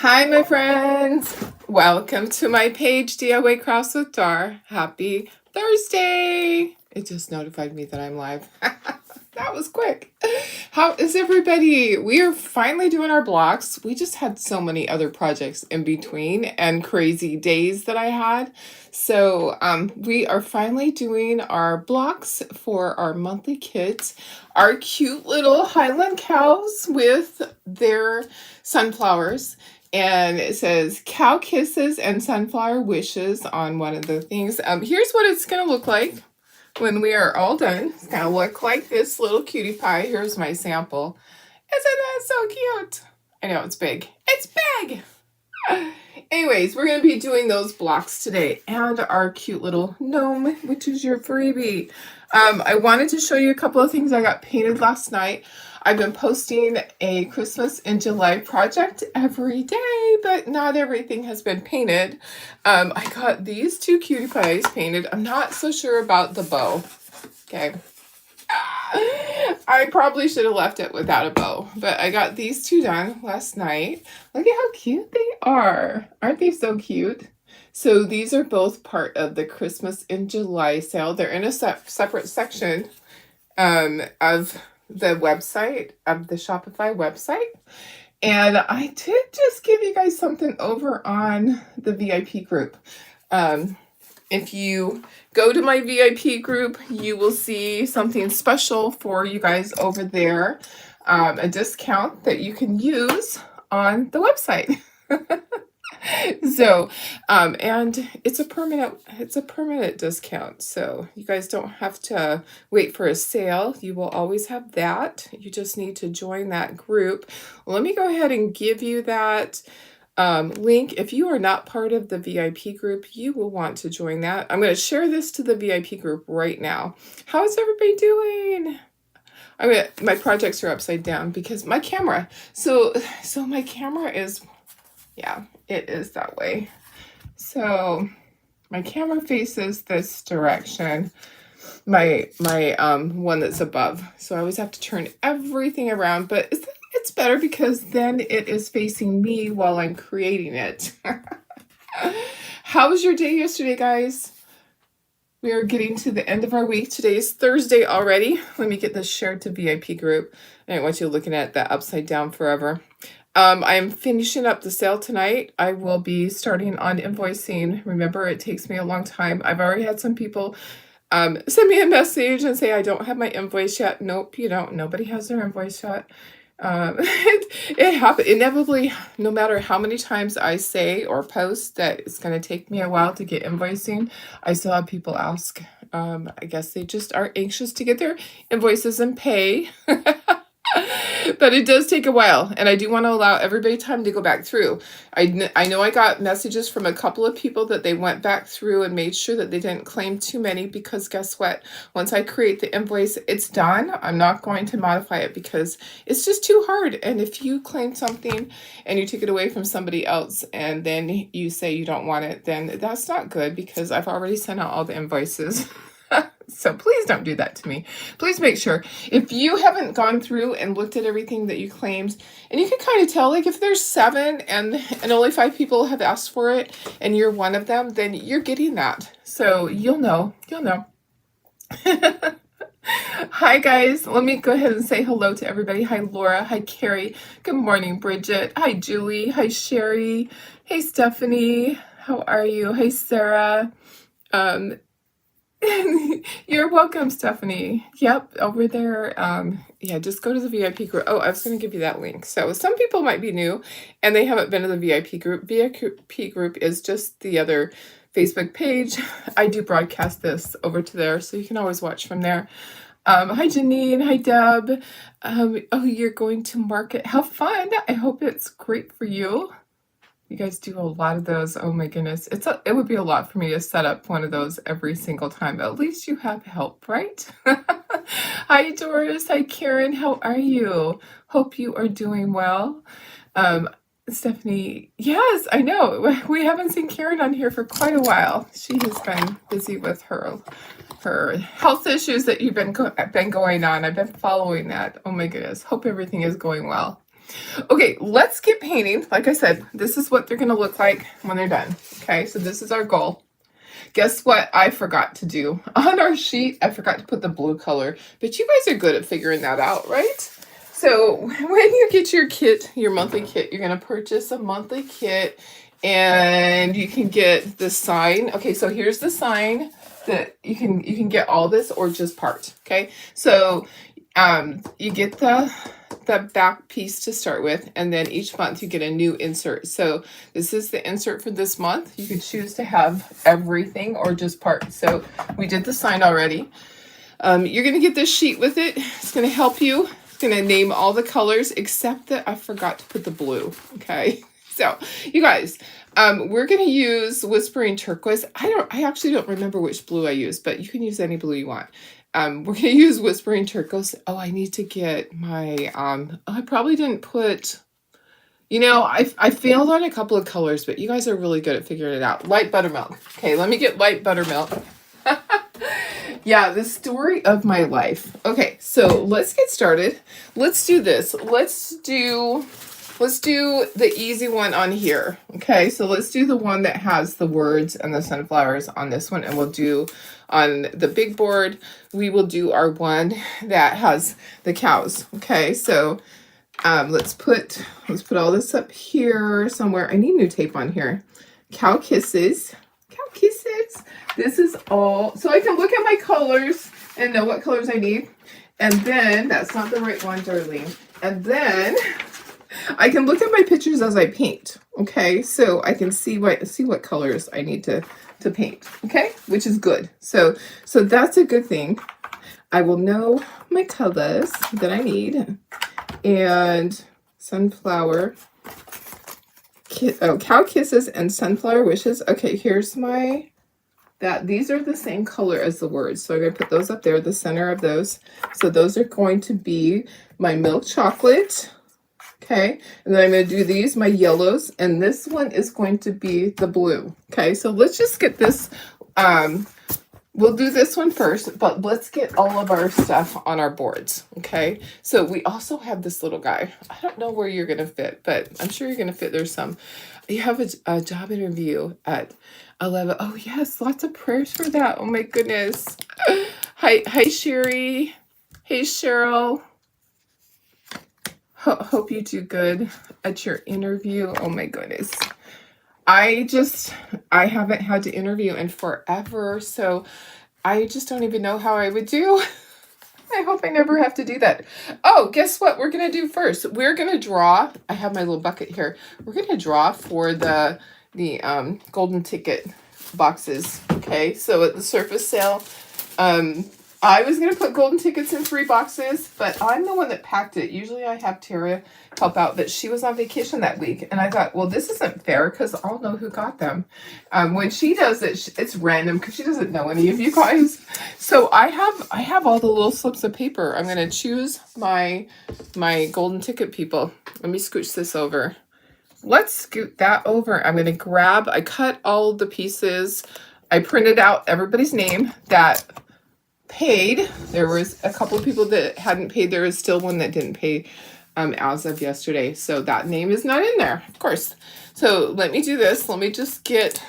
Hi, my friends. Welcome to my page, DIY Crafts with Dar. Happy Thursday. It just notified me that I'm live. That was quick. How is everybody? We are finally doing our blocks. We just had so many other projects in between and crazy days that I had. So we are finally doing our blocks for our monthly kits. Our cute little Highland cows with their sunflowers. And it says cow kisses and sunflower wishes on one of the things. Here's what it's going to look like when we are all done. It's going to look like this little cutie pie. Here's my sample. Isn't that so cute? I know it's big. It's big! Anyways, we're going to be doing those blocks today and our cute little gnome, which is your freebie. I wanted to show you a couple of things I got painted last night. I've been posting a Christmas in July project every day, but not everything has been painted. I got these two cutie pies painted. I'm not so sure about the bow. Okay. I probably should have left it without a bow, but I got these two done last night. Look at how cute they are. Aren't they so cute? So these are both part of the Christmas in July sale. They're in a separate section of the website, of the Shopify website. And I did just give you guys something over on the VIP group. If you go to my VIP group, you will see something special for you guys over there. A discount that you can use on the website. So, and it's a permanent discount. So you guys don't have to wait for a sale. You will always have that. You just need to join that group. Let me go ahead and give you that link. If you are not part of the VIP group, you will want to join that. I'm going to share this to the VIP group right now. How is everybody doing? My projects are upside down because my camera. So my camera is, yeah, it is that way. So my camera faces this direction. My one that's above. So I always have to turn everything around, but it's better because then it is facing me while I'm creating it. How was your day yesterday, guys? We are getting to the end of our week. Today is Thursday already. Let me get this shared to VIP group. I don't want you looking at that upside down forever. I am finishing up the sale tonight. I will be starting on invoicing. Remember, it takes me a long time. I've already had some people send me a message and say I don't have my invoice yet. Nope, you don't. Nobody has their invoice yet. It happens inevitably. No matter how many times I say or post that it's going to take me a while to get invoicing, I still have people ask. I guess they just are anxious to get their invoices and pay. But it does take a while, and I do want to allow everybody time to go back through. I know I got messages from a couple of people that they went back through and made sure that they didn't claim too many, because guess what? Once I create the invoice, it's done. I'm not going to modify it because it's just too hard. And if you claim something and you take it away from somebody else and then you say you don't want it, then that's not good, because I've already sent out all the invoices. So please don't do that to me. Please make sure, if you haven't gone through and looked at everything that you claimed, and you can kind of tell, like if there's 7 and only 5 people have asked for it and you're one of them, then you're getting that. So you'll know. Hi guys, let me go ahead and say hello to everybody. Hi Laura, hi Carrie, good morning Bridget, hi Julie, hi Sherry, hey Stephanie, how are you? Hey Sarah. You're welcome, Stephanie. Yep, over there. Yeah, just go to the VIP group. Oh, I was going to give you that link. So some people might be new and they haven't been to the VIP group. VIP group is just the other Facebook page. I do broadcast this over to there, so you can always watch from there. Hi, Janine. Hi, Deb. Oh, you're going to market. How fun. I hope it's great for you. You guys do a lot of those. Oh my goodness. It would be a lot for me to set up one of those every single time. But at least you have help, right? Hi, Doris. Hi, Karen. How are you? Hope you are doing well. Stephanie, yes, I know. We haven't seen Karen on here for quite a while. She has been busy with her health issues that you've been going on. I've been following that. Oh my goodness. Hope everything is going well. Okay, let's get painting. Like I said, this is what they're going to look like when they're done. Okay, so this is our goal. Guess what I forgot to do? On our sheet, I forgot to put the blue color, but you guys are good at figuring that out, right? So when you get your kit, your monthly kit, you're going to purchase a monthly kit and you can get the sign. Okay, so here's the sign that you can get all this or just part. Okay, so you get the back piece to start with, and then each month you get a new insert. So this is the insert for this month. You could choose to have everything or just part. So we did the sign already. You're going to get this sheet with it. It's going to help you. It's going to name all the colors except that I forgot to put the blue. Okay, so you guys, we're going to use Whispering Turquoise. I actually don't remember which blue I used, but you can use any blue you want. We're going to use Whispering Turquoise. Oh, I need to get my, I probably didn't put, you know, I failed on a couple of colors, but you guys are really good at figuring it out. Light buttermilk. Okay, let me get light buttermilk. Yeah, the story of my life. Okay, so let's get started. Let's do this. Let's do the easy one on here. Okay, so let's do the one that has the words and the sunflowers on this one, and we'll do on the big board, we will do our one that has the cows. Okay, so let's put all this up here somewhere. I need new tape on here. Cow kisses. Cow kisses. This is all, so I can look at my colors and know what colors I need. And then, that's not the right one, Darlene. And then I can look at my pictures as I paint. Okay, so I can see what colors I need to paint. Okay, which is good. So that's a good thing. I will know my colors that I need. And sunflower, cow kisses and sunflower wishes. Okay, here's my, these are the same color as the words. So I'm going to put those up there, the center of those. So those are going to be my milk chocolate. Okay, and then I'm going to do these, my yellows, and this one is going to be the blue. Okay, so let's just get this, we'll do this one first, but let's get all of our stuff on our boards. Okay, so we also have this little guy. I don't know where you're going to fit, but I'm sure you're going to fit. There's some, you have a job interview at 11. Oh yes, lots of prayers for that. Oh my goodness. Hi Sherry. Hey Cheryl. Hope you do good at your interview. Oh my goodness. I haven't had to interview in forever, so I just don't even know how I would do. I hope I never have to do that. Oh, guess what we're going to do first? We're going to draw. I have my little bucket here. We're going to draw for the golden ticket boxes. Okay, so at the surface sale, I was going to put golden tickets in 3 boxes, but I'm the one that packed it. Usually I have Tara help out, but she was on vacation that week. And I thought, well, this isn't fair because I'll know who got them. When she does it, it's random because she doesn't know any of you guys. So I have all the little slips of paper. I'm going to choose my golden ticket people. Let me scooch this over. Let's scoot that over. I'm going to grab, I cut all the pieces. I printed out everybody's name that paid. There was a couple of people that hadn't paid. There is still one that didn't pay as of yesterday. So that name is not in there, of course. So let me do this. Let me just get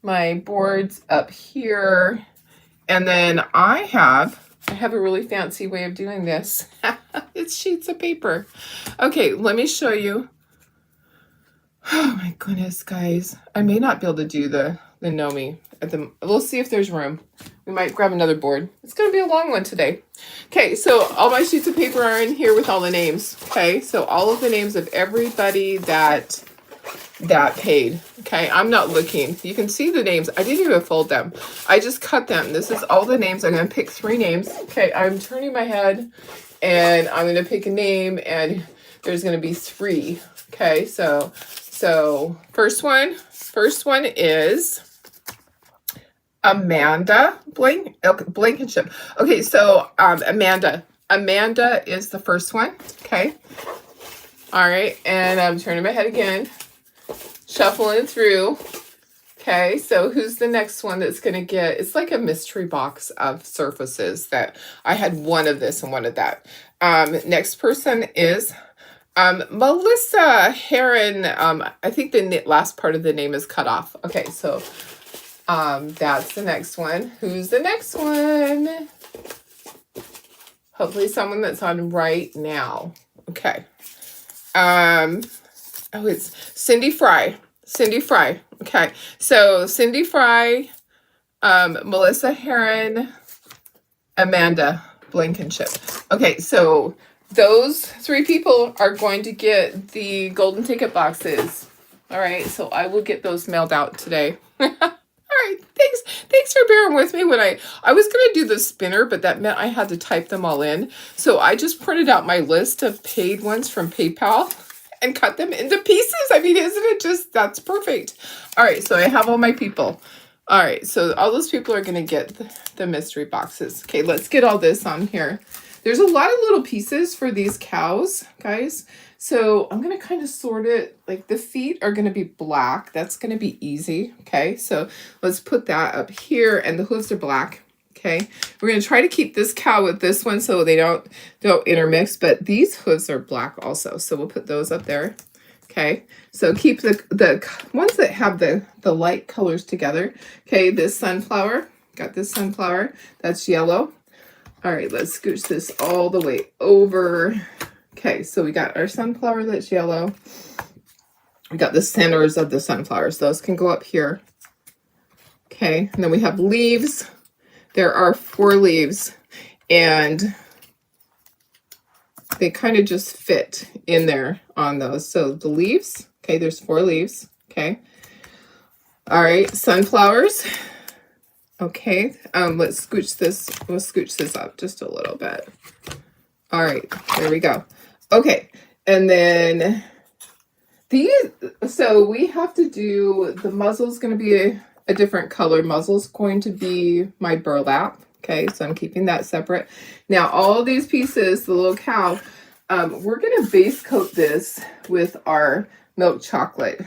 my boards up here. And then I have a really fancy way of doing this. It's sheets of paper. Okay, let me show you. Oh my goodness, guys. I may not be able to do the Nomi. We'll see if there's room. We might grab another board. It's going to be a long one today. Okay, so all my sheets of paper are in here with all the names. Okay, so all of the names of everybody that paid. Okay, I'm not looking. You can see the names. I didn't even fold them. I just cut them. This is all the names. I'm going to pick 3 names. Okay, I'm turning my head and I'm going to pick a name and there's going to be 3. Okay, so first one is Amanda Blankenship. Okay, so Amanda is the first one. Okay. All right, and I'm turning my head again, shuffling through. Okay, so who's the next one that's going to get, it's like a mystery box of surfaces that I had one of this and one of that. Next person is Melissa Heron, I think the last part of the name is cut off. Okay, so that's the next one. Who's the next one? Hopefully someone that's on right now. Okay. Oh, it's Cindy Fry. Cindy Fry. Okay. So Cindy Fry, Melissa Heron, Amanda Blankenship. Okay, so those 3 people are going to get the golden ticket boxes. All right, so I will get those mailed out today. All right, thanks for bearing with me when I was going to do the spinner, but that meant I had to type them all in. So I just printed out my list of paid ones from PayPal and cut them into pieces. I mean, isn't it just, that's perfect. All right, so I have all my people. All right, so all those people are going to get the mystery boxes. Okay, let's get all this on here. There's a lot of little pieces for these cows, guys. So I'm going to kind of sort it. Like the feet are going to be black. That's going to be easy. Okay, so let's put that up here. And the hooves are black. Okay, we're going to try to keep this cow with this one so they don't intermix. But these hooves are black also. So we'll put those up there. Okay, so keep the ones that have the light colors together. Okay, this sunflower. Got this sunflower. That's yellow. All right, let's scooch this all the way over. Okay, so we got our sunflower that's yellow. We got the centers of the sunflowers. Those can go up here. Okay, and then we have leaves. There are 4 leaves, and they kind of just fit in there on those. So the leaves, okay, there's 4 leaves. Okay. All right, sunflowers. Okay, let's scooch this. We'll scooch this up just a little bit. All right, there we go. Okay, and then these. So we have to do the muzzle's going to be a different color. Muzzle's going to be my burlap. Okay, so I'm keeping that separate. Now all these pieces, the little cow, we're going to base coat this with our milk chocolate,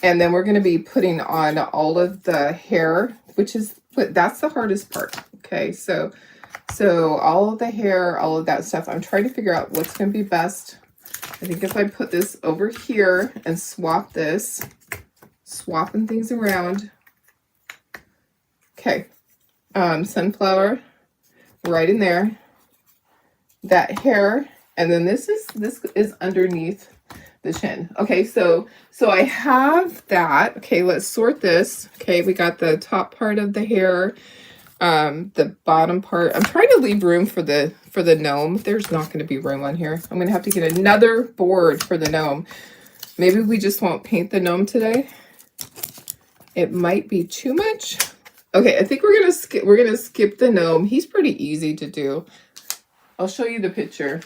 and then we're going to be putting on all of the hair. That's the hardest part. Okay, so all of the hair, all of that stuff, I'm trying to figure out what's going to be best. I think if I put this over here and swap this, swapping things around. Okay, sunflower right in there. That hair, and then this is underneath the chin. Okay, so I have that. Okay, let's sort this. Okay, we got the top part of the hair, the bottom part. I'm trying to leave room for the gnome. There's not going to be room on here. I'm going to have to get another board for the gnome. Maybe we just won't paint the gnome today. It might be too much. Okay, I think we're gonna skip the gnome. He's pretty easy to do. I'll show you the picture.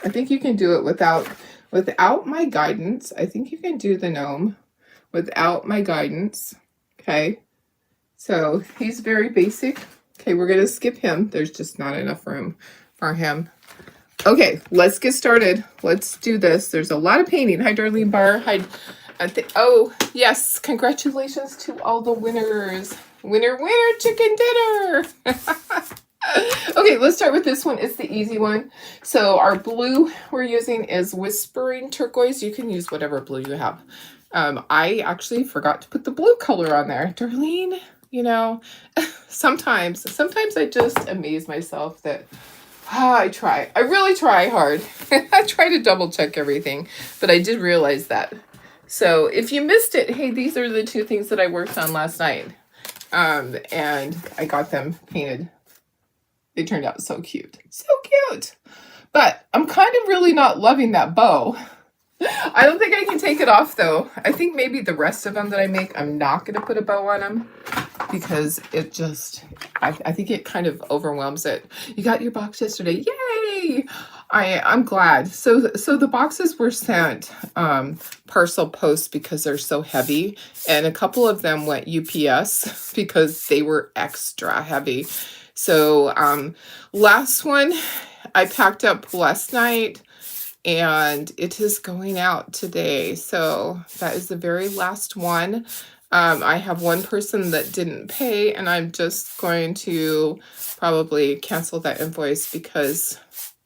I think you can do it without my guidance. I think you can do the gnome without my guidance. Okay, so he's very basic. Okay, we're gonna skip him. There's just not enough room for him. Okay, let's get started. Let's do this. There's a lot of painting. Hi, Darlene Barr. Hi. Oh, yes. Congratulations to all the winners. Winner, winner, chicken dinner. Okay, let's start with this one. It's the easy one. So our blue we're using is Whispering Turquoise. You can use whatever blue you have. I actually forgot to put the blue color on there. Darlene, you know, sometimes I just amaze myself that I really try hard. I try to double check everything, but I did realize that. So if you missed it, hey, these are the 2 things that I worked on last night. And I got them painted. They turned out so cute. So cute. But I'm kind of really not loving that bow. I don't think I can take it off though. I think maybe the rest of them that I make, I'm not going to put a bow on them because it just, I think it kind of overwhelms it. You got your box yesterday. Yay! I'm glad. So the boxes were sent parcel post because they're so heavy, and a couple of them went UPS because they were extra heavy. So last one I packed up last night, and it is going out today. So that is the very last one. I have one person that didn't pay, and I'm just going to probably cancel that invoice because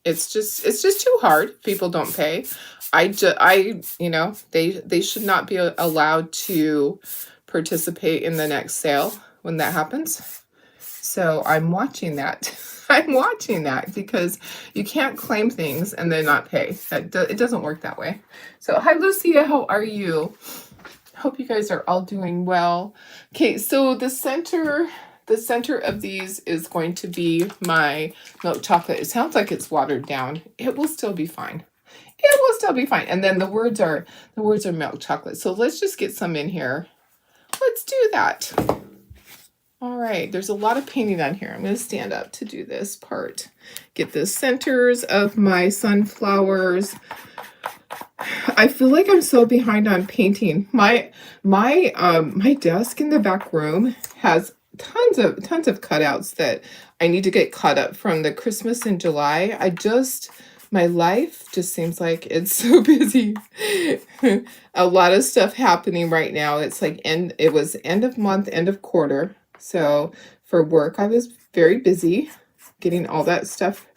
It's just too hard. People don't pay. You know, they should not be allowed to participate in the next sale when that happens. So I'm watching that. I'm watching that because you can't claim things and then not pay. It doesn't work that way. So hi, Lucia. How are you? Hope you guys are all doing well. Okay, so the center of these is going to be my milk chocolate. It sounds like it's watered down. It will still be fine. It will still be fine. And then the words are milk chocolate. So let's just get some in here. Let's do that. All right, there's a lot of painting on here. I'm going to stand up to do this part. Get the centers of my sunflowers. I feel like I'm so behind on painting. My desk in the back room has tons of cutouts that I need to get caught up from the Christmas in July. My life just seems like it's so busy. A lot of stuff happening right now. It's like it was end of month, end of quarter. So for work, I was very busy getting all that stuff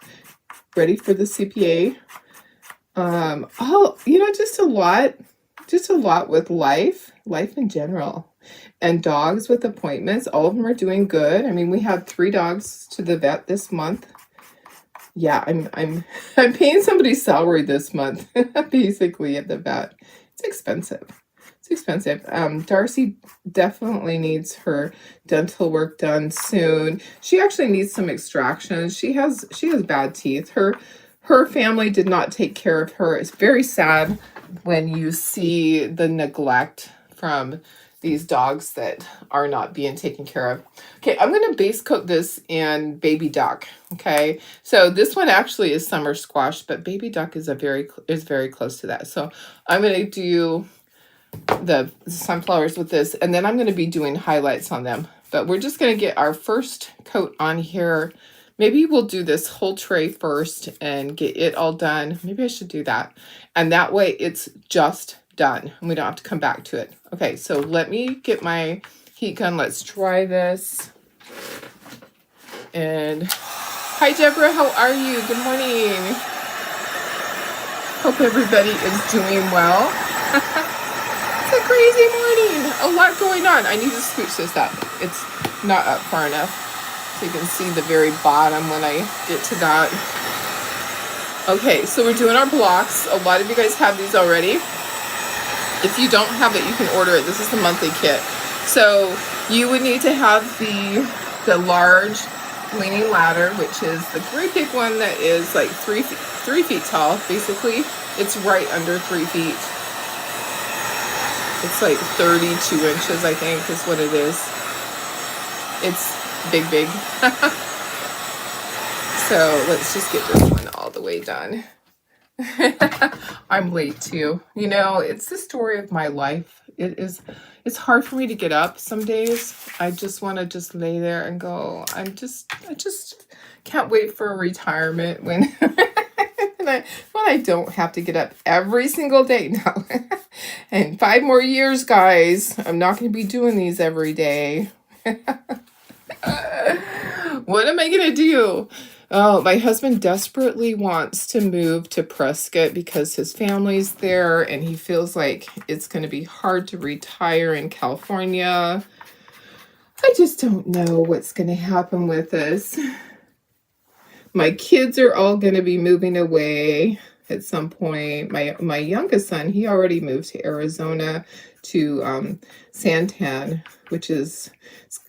ready for the CPA. Just a lot with life in general, and dogs with appointments. All of them are doing good. I mean, we had 3 dogs to the vet this month. Yeah, I'm paying somebody's salary this month, basically at the vet. It's expensive. It's expensive. Darcy definitely needs her dental work done soon. She actually needs some extractions. She has bad teeth. Her family did not take care of her. It's very sad when you see the neglect from these dogs that are not being taken care of. Okay, I'm going to base coat this in Baby Duck. Okay, so this one actually is Summer Squash, but Baby Duck is very close to that. So I'm going to do the sunflowers with this, and then I'm going to be doing highlights on them. But we're just going to get our first coat on here. Maybe we'll do this whole tray first and get it all done. Maybe I should do that. And that way it's just done and we don't have to come back to it. Okay, so let me get my heat gun. Let's try this. And hi, Deborah. How are you? Good morning. Hope everybody is doing well. It's a crazy morning. A lot going on. I need to scooch this up. It's not up far enough. So you can see the very bottom when I get to that. Okay, so we're doing our blocks. A lot of you guys have these already. If you don't have it, you can order it. This is the monthly kit. So you would need to have the large leaning ladder, which is the great big one that is like 3 feet tall. Basically, it's right under 3 feet. It's like 32 inches, I think, is what it is. It's big. So let's just get this one all the way done. I'm late too. You know, it's the story of my life. It's hard for me to get up some days. I just want to just lay there and go. I just can't wait for retirement when when I don't have to get up every single day now. And 5 more years, guys. I'm not going to be doing these every day. What am I going to do? Oh, my husband desperately wants to move to Prescott because his family's there and he feels like it's going to be hard to retire in California. I just don't know what's going to happen with us. My kids are all going to be moving away at some point. My youngest son, he already moved to Arizona to Santan, which is,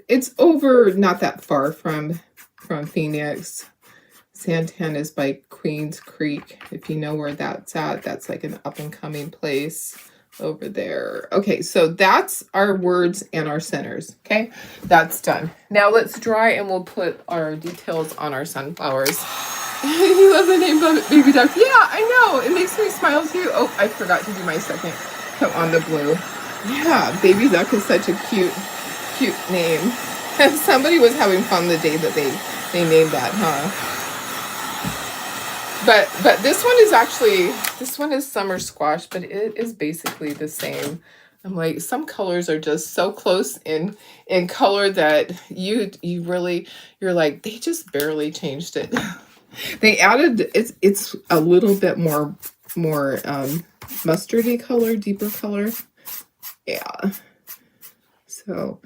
it's over not that far from Phoenix. Santan is by Queens Creek, if you know where that's at. That's like an up-and-coming place over there. Okay, so that's our words and our centers. Okay, that's done. Now let's dry and we'll put our details on our sunflowers. You love the name Baby Duck. Yeah, I know. It makes me smile too. Oh, I forgot to do my second coat on the blue. Yeah, Baby Duck is such a cute name. Somebody was having fun the day that they named that, huh? But this one is Summer Squash, but it is basically the same. I'm like, some colors are just so close in color that you're like, they just barely changed it. They added, it's a little bit more mustardy color, deeper color. Yeah. So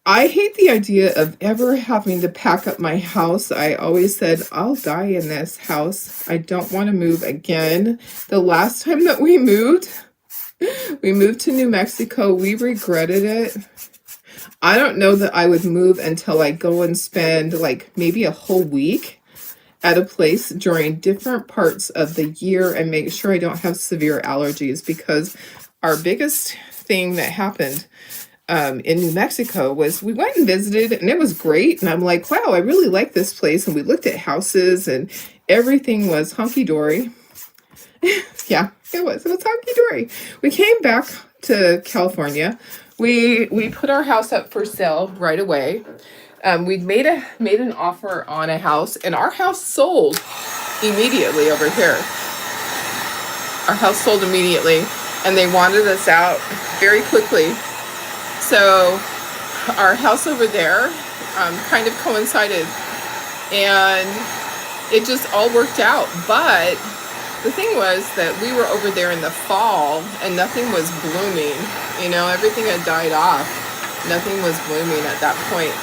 I hate the idea of ever having to pack up my house. I always said, I'll die in this house. I don't want to move again. The last time that we moved to New Mexico. We regretted it. I don't know that I would move until I go and spend like maybe a whole week at a place during different parts of the year and make sure I don't have severe allergies, because our biggest thing that happened in New Mexico was we went and visited and it was great. And I'm like, wow, I really like this place. And we looked at houses and everything was hunky-dory. Yeah, it was hunky-dory. We came back to California. We put our house up for sale right away. We'd made an offer on a house, and our house sold immediately over here. Our house sold immediately, and they wanted us out very quickly. So our house over there kind of coincided, and it just all worked out. But the thing was that we were over there in the fall and nothing was blooming. You know, everything had died off. Nothing was blooming at that point.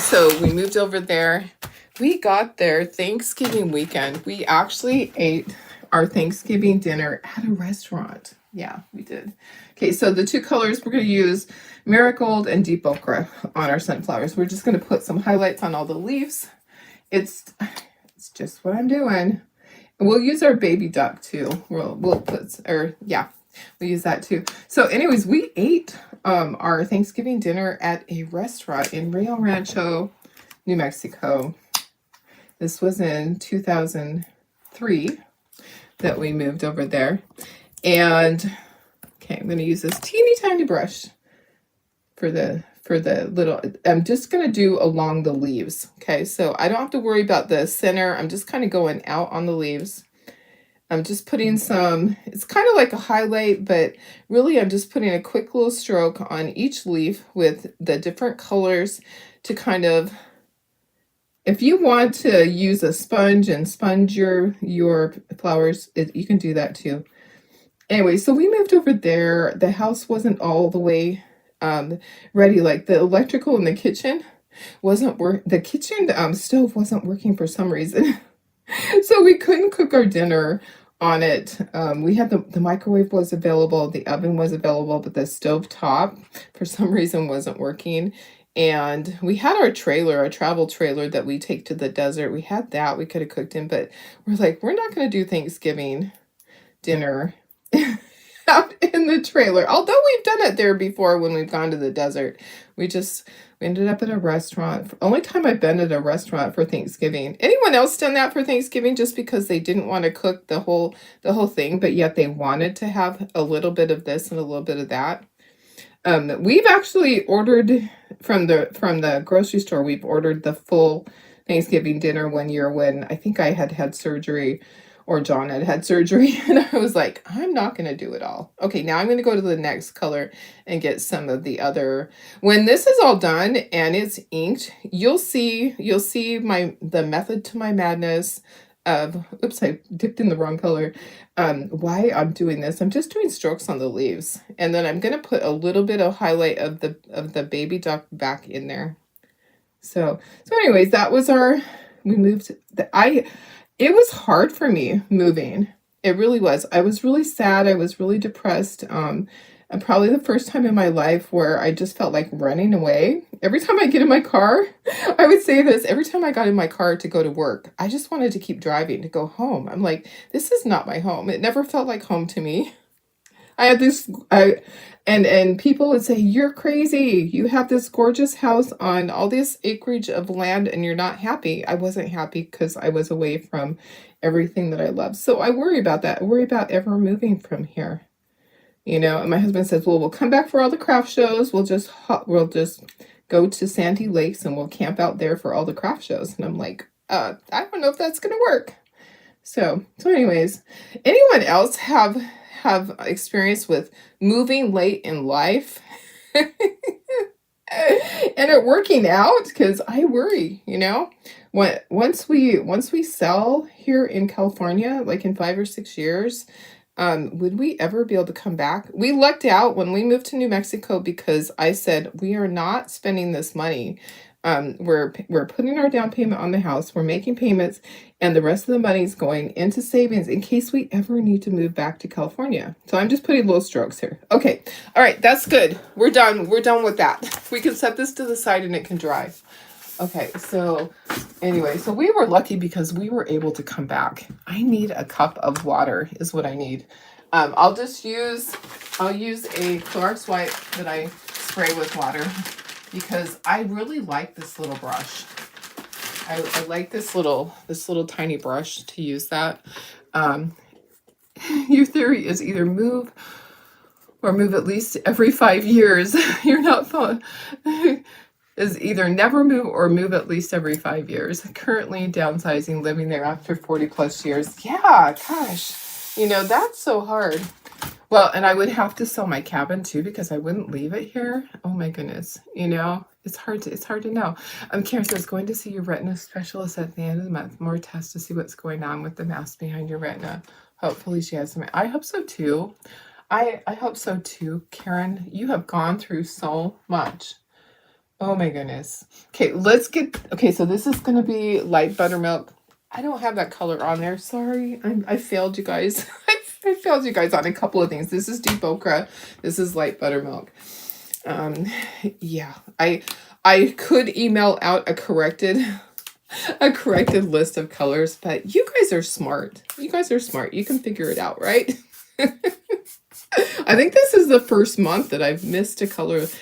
So we moved over there. We got there Thanksgiving weekend. We actually ate our Thanksgiving dinner at a restaurant. Yeah, we did. Okay, so the two colors we're going to use, Marigold and Deep Ochre, on our sunflowers. We're just going to put some highlights on all the leaves. It's just what I'm doing. We'll use our baby duck too. We'll use that too. So anyways, we ate our Thanksgiving dinner at a restaurant in Rio Rancho, New Mexico. This was in 2003 that we moved over there. And okay, I'm going to use this teeny tiny brush for the little, I'm just going to do along the leaves. Okay, so I don't have to worry about the center. I'm just kind of going out on the leaves. I'm just putting some, it's kind of like a highlight, but really I'm just putting a quick little stroke on each leaf with the different colors to kind of, if you want to use a sponge and sponge your flowers, you can do that too. Anyway, so we moved over there. The house wasn't all the way ready. Like the electrical in the kitchen wasn't the kitchen stove wasn't working for some reason. So we couldn't cook our dinner on it. We had the microwave was available, the oven was available, but the stove top for some reason wasn't working. And we had our trailer, a travel trailer that we take to the desert. We had that we could have cooked in, but we're like, we're not going to do Thanksgiving dinner out in the trailer. Although we've done it there before when we've gone to the desert. We ended up at a restaurant. Only time I've been at a restaurant for Thanksgiving. Anyone else done that for Thanksgiving just because they didn't want to cook the whole thing, but yet they wanted to have a little bit of this and a little bit of that? We've actually ordered from the grocery store. We've ordered the full Thanksgiving dinner one year when I think I had surgery, or John had surgery, and I was like, I'm not going to do it all. Okay, now I'm going to go to the next color and get some of the other. When this is all done and it's inked, you'll see the method to my madness of, oops, I dipped in the wrong color. Why I'm doing this. I'm just doing strokes on the leaves, and then I'm going to put a little bit of highlight of the baby duck back in there. So anyways, that was we moved. It was hard for me moving. It really was. I was really sad. I was really depressed. And probably the first time in my life where I just felt like running away. Every time I get in my car, I would say this, every time I got in my car to go to work, I just wanted to keep driving to go home. I'm like, this is not my home. It never felt like home to me. I had this, and people would say, you're crazy. You have this gorgeous house on all this acreage of land and you're not happy. I wasn't happy because I was away from everything that I love. So I worry about that. I worry about ever moving from here. You know, and my husband says, well, we'll come back for all the craft shows. We'll just go to Sandy Lakes and we'll camp out there for all the craft shows. And I'm like, I don't know if that's going to work. So anyways, anyone else have experience with moving late in life? And it working out, because I worry, you know, once we sell here in California, like in 5 or 6 years, would we ever be able to come back? We lucked out when we moved to New Mexico because I said we are not spending this money. We're putting our down payment on the house, we're making payments, and the rest of the money is going into savings in case we ever need to move back to California. So I'm just putting little strokes here. Okay, all right, that's good. We're done. We're done with that. We can set this to the side and it can dry. Okay, so anyway, so we were lucky because we were able to come back. I need a cup of water is what I need. I'll use a Clorox wipe that I spray with water because I really like this little brush. I like this little tiny brush to use that. Your theory is either move at least every 5 years. You're not fun. Is either never move or move at least every 5 years. Currently downsizing, living there after 40 plus years. Yeah, gosh, you know, that's so hard. Well, and I would have to sell my cabin too because I wouldn't leave it here. Oh my goodness, you know, it's hard to know. Karen says, going to see your retina specialist at the end of the month. More tests to see what's going on with the mass behind your retina. Hopefully she has some. I hope so too. I hope so too. Karen, you have gone through so much. Oh my goodness. Okay, so this is going to be light buttermilk. I don't have that color on there. Sorry. I failed you guys. I failed you guys on a couple of things. This is deep ochre. This is light buttermilk. Yeah. I could email out a corrected list of colors, but you guys are smart. You guys are smart. You can figure it out, right? I think this is the first month that I've missed two colors.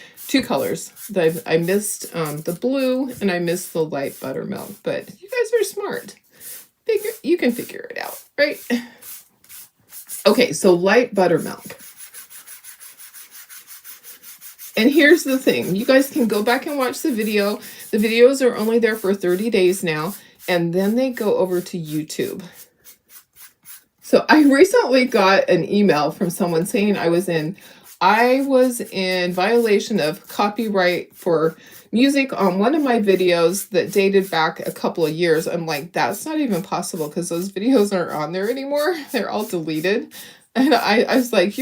I missed the blue and I missed the light buttermilk, but you guys are smart. You can figure it out, right? Okay, so light buttermilk. And here's the thing. You guys can go back and watch the video. The videos are only there for 30 days now, and then they go over to YouTube. So I recently got an email from someone saying I was in violation of copyright for music on one of my videos that dated back a couple of years. I'm like, that's not even possible because those videos aren't on there anymore. They're all deleted. And I was like,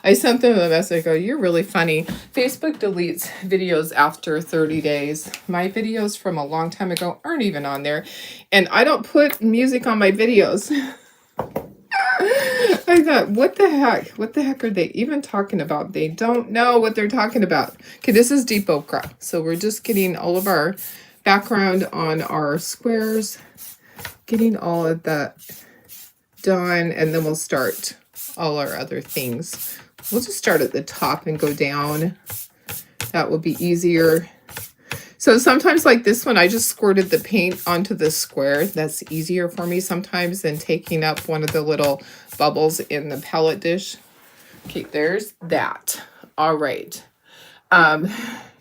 I sent them a message. I go, you're really funny. Facebook deletes videos after 30 days. My videos from a long time ago aren't even on there. And I don't put music on my videos. I thought, what the heck? What the heck are they even talking about? They don't know what they're talking about. Okay, this is deep ochre. So we're just getting all of our background on our squares, getting all of that done, and then we'll start all our other things. We'll just start at the top and go down. That will be easier. So sometimes like this one, I just squirted the paint onto the square. That's easier for me sometimes than taking up one of the little bubbles in the palette dish. Okay, there's that. All right.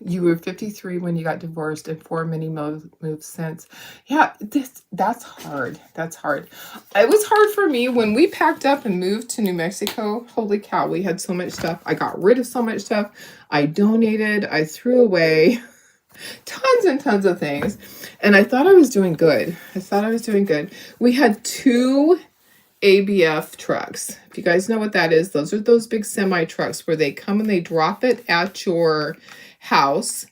You were 53 when you got divorced and 4 many moves since. Yeah, that's hard. That's hard. It was hard for me when we packed up and moved to New Mexico. Holy cow, we had so much stuff. I got rid of so much stuff. I donated. I threw away tons and tons of things. And I thought I was doing good. We had 2 ABF trucks. If you guys know what that is, those are those big semi trucks where they come and they drop it at your house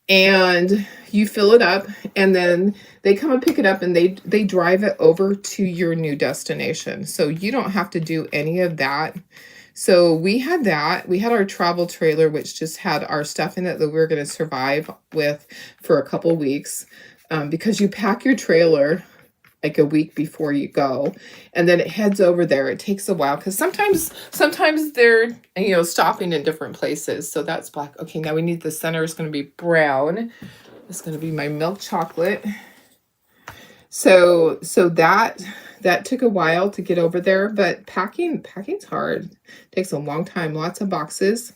and you fill it up, and then they come and pick it up and they drive it over to your new destination. So you don't have to do any of that. So we had that. We had our travel trailer, which just had our stuff in it that we were going to survive with for a couple weeks, because you pack your trailer like a week before you go, and then it heads over there. It takes a while because sometimes they're, stopping in different places. So that's black. Okay, now we need the center is going to be brown. It's going to be my milk chocolate. So that took a while to get over there, but packing's hard. It takes a long time, lots of boxes.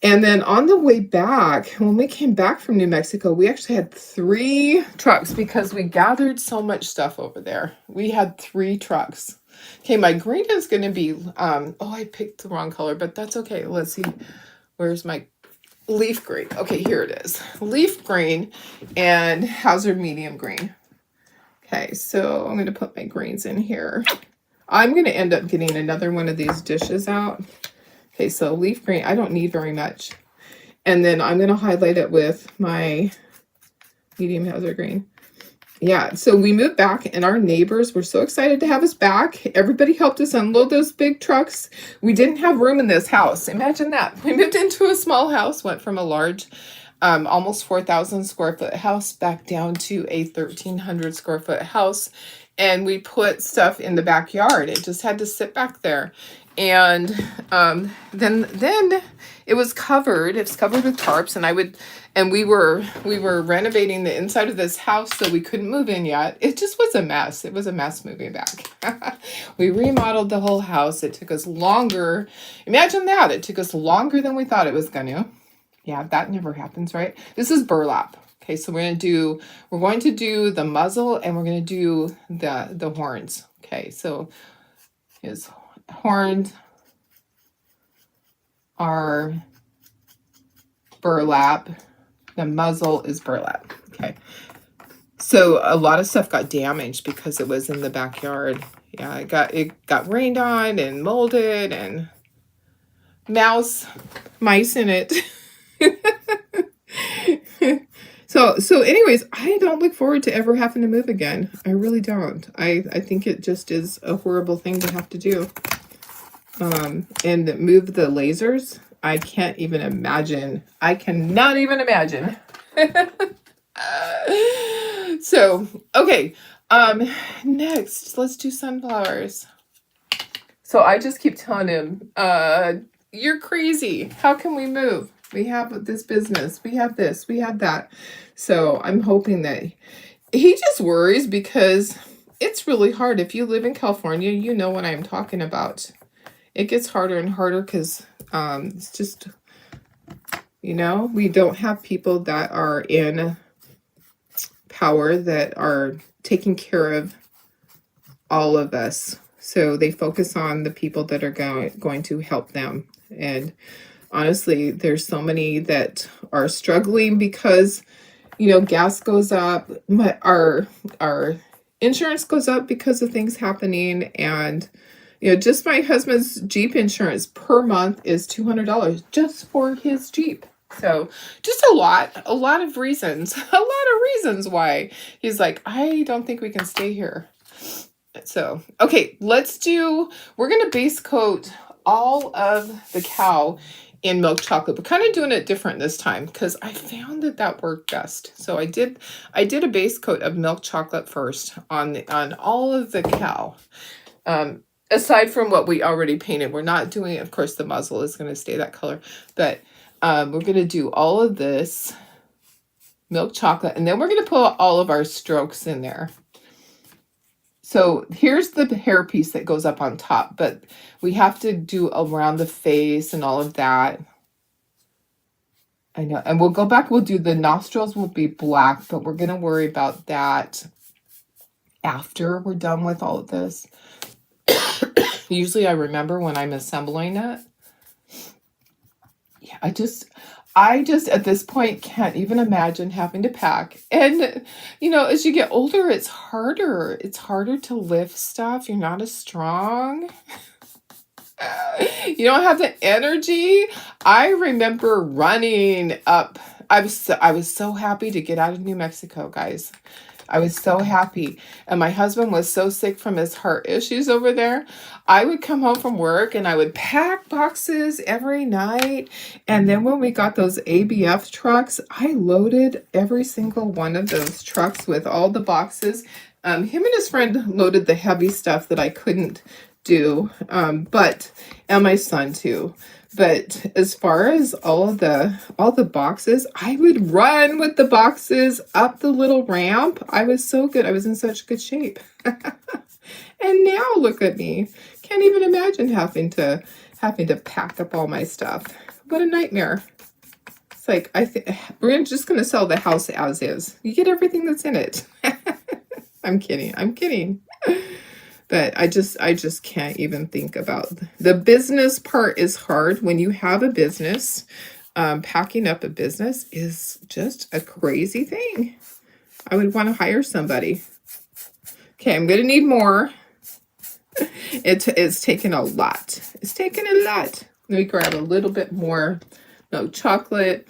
And then on the way back, when we came back from New Mexico, we actually had 3 trucks because we gathered so much stuff over there. We had 3 trucks. Okay, my green is going to be, I picked the wrong color, but that's okay. Let's see. Where's my leaf green. Okay, here it is. Leaf green and Hazard medium green. Okay, so I'm going to put my greens in here. I'm going to end up getting another one of these dishes out. Okay, so leaf green, I don't need very much. And then I'm going to highlight it with my medium Hazard green. Yeah, so we moved back and our neighbors were so excited to have us back. Everybody helped us unload those big trucks. We didn't have room in this house. Imagine that. We moved into a small house, went from a large, almost 4,000 square foot house back down to a 1,300 square foot house. And we put stuff in the backyard. It just had to sit back there. And then it was covered. It's covered with tarps, and we were renovating the inside of this house, so we couldn't move in yet. It just was a mess. It was a mess moving back. We remodeled the whole house. It took us longer. Imagine that. It took us longer than we thought it was going to. Yeah, that never happens, right? This is burlap. Okay, so we're going to do the muzzle, and we're going to do the horns. Okay, so his horns are burlap. The muzzle is burlap. Okay. So a lot of stuff got damaged because it was in the backyard. Yeah, it got rained on and molded and mice in it. So anyways, I don't look forward to ever having to move again. I really don't. I think it just is a horrible thing to have to do. And move the lasers. I can't even imagine. I cannot even imagine. So, okay. Next, let's do sunflowers. So I just keep telling him, you're crazy. How can we move? We have this business. We have this. We have that. So I'm hoping that he just worries because it's really hard. If you live in California, you know what I'm talking about. It gets harder and harder because it's just, we don't have people that are in power that are taking care of all of us. So they focus on the people that are going to help them. And honestly, there's so many that are struggling because, gas goes up. Our insurance goes up because of things happening. And just my husband's Jeep insurance per month is $200 just for his Jeep. So just a lot of reasons, why he's like, I don't think we can stay here. So, okay, we're going to base coat all of the cow in milk chocolate, but kind of doing it different this time because I found that worked best. So I did a base coat of milk chocolate first on all of the cow. Aside from what we already painted, we're not doing, of course, the muzzle is going to stay that color, but we're going to do all of this milk chocolate, and then we're going to put all of our strokes in there. So here's the hair piece that goes up on top, but we have to do around the face and all of that. I know, and we'll go back, we'll do the nostrils will be black, but we're going to worry about that after we're done with all of this. Usually I remember when I'm assembling it. Yeah, I just at this point can't even imagine having to pack. And, as you get older, it's harder. It's harder to lift stuff. You're not as strong. You don't have the energy. I remember running up. I was so happy to get out of New Mexico, guys. I was so happy. And my husband was so sick from his heart issues over there. I would come home from work and I would pack boxes every night. And then when we got those ABF trucks, I loaded every single one of those trucks with all the boxes. Him and his friend loaded the heavy stuff that I couldn't do, and my son too. But as far as all the boxes, I would run with the boxes up the little ramp. I was so good. I was in such good shape. And now look at me. Can't even imagine having to pack up all my stuff. What a nightmare. It's like we're just going to sell the house as is. You get everything that's in it. I'm kidding. But I just can't even think about the business part is hard when you have a business. packing up a business is just a crazy thing. I would want to hire somebody. Okay, I'm going to need more. It's taken a lot. It's taken a lot. Let me grab a little bit more milk chocolate.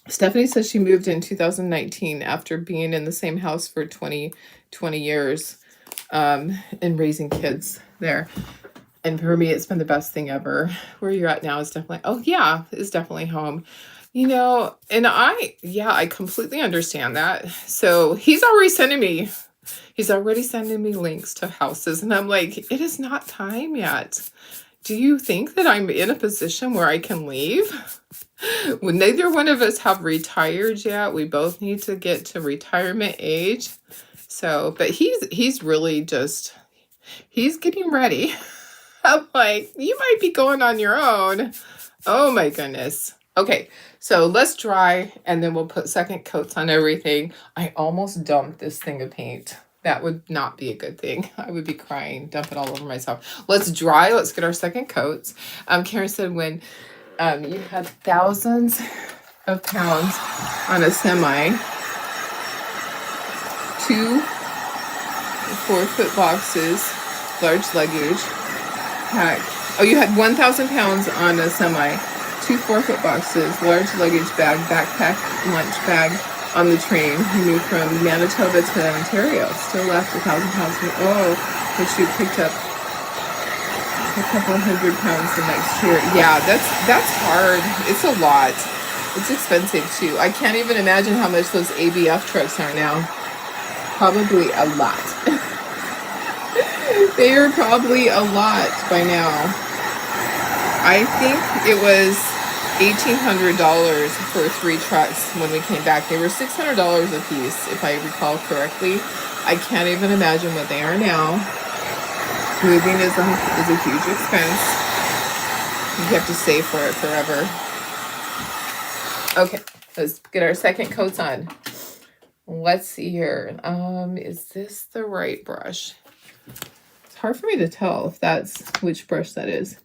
Stephanie says she moved in 2019 after being in the same house for 20 years and raising kids there. And for me, it's been the best thing ever. Where you're at now is definitely, oh yeah, it's definitely home. You know, and I completely understand that. So he's already sending me links to houses. And I'm like, it is not time yet. Do you think that I'm in a position where I can leave? When neither one of us have retired yet. We both need to get to retirement age. So, but he's really just, he's getting ready. I'm like, you might be going on your own. Oh my goodness. Okay, so let's dry and then we'll put second coats on everything. I almost dumped this thing of paint. That would not be a good thing. I would be crying, dump it all over myself. Let's dry, let's get our second coats. Karen said when you had thousands of pounds on a semi, 2 4-foot boxes, large luggage, pack. Oh, you had 1,000 pounds on a semi, 2 4-foot boxes, large luggage bag, backpack, lunch bag on the train. You moved from Manitoba to Ontario. Still left 1,000 pounds. Which you picked up a couple hundred pounds the next year. Yeah, that's hard. It's a lot. It's expensive too. I can't even imagine how much those ABF trucks are now. Probably a lot. They are probably a lot by now. I think it was $1,800 for 3 trucks when we came back. They were $600 a piece, if I recall correctly. I can't even imagine what they are now. Moving is a huge expense. You have to save for it forever. Okay, let's get our second coats on. Let's see here. Is this the right brush? It's hard for me to tell if that's which brush that is.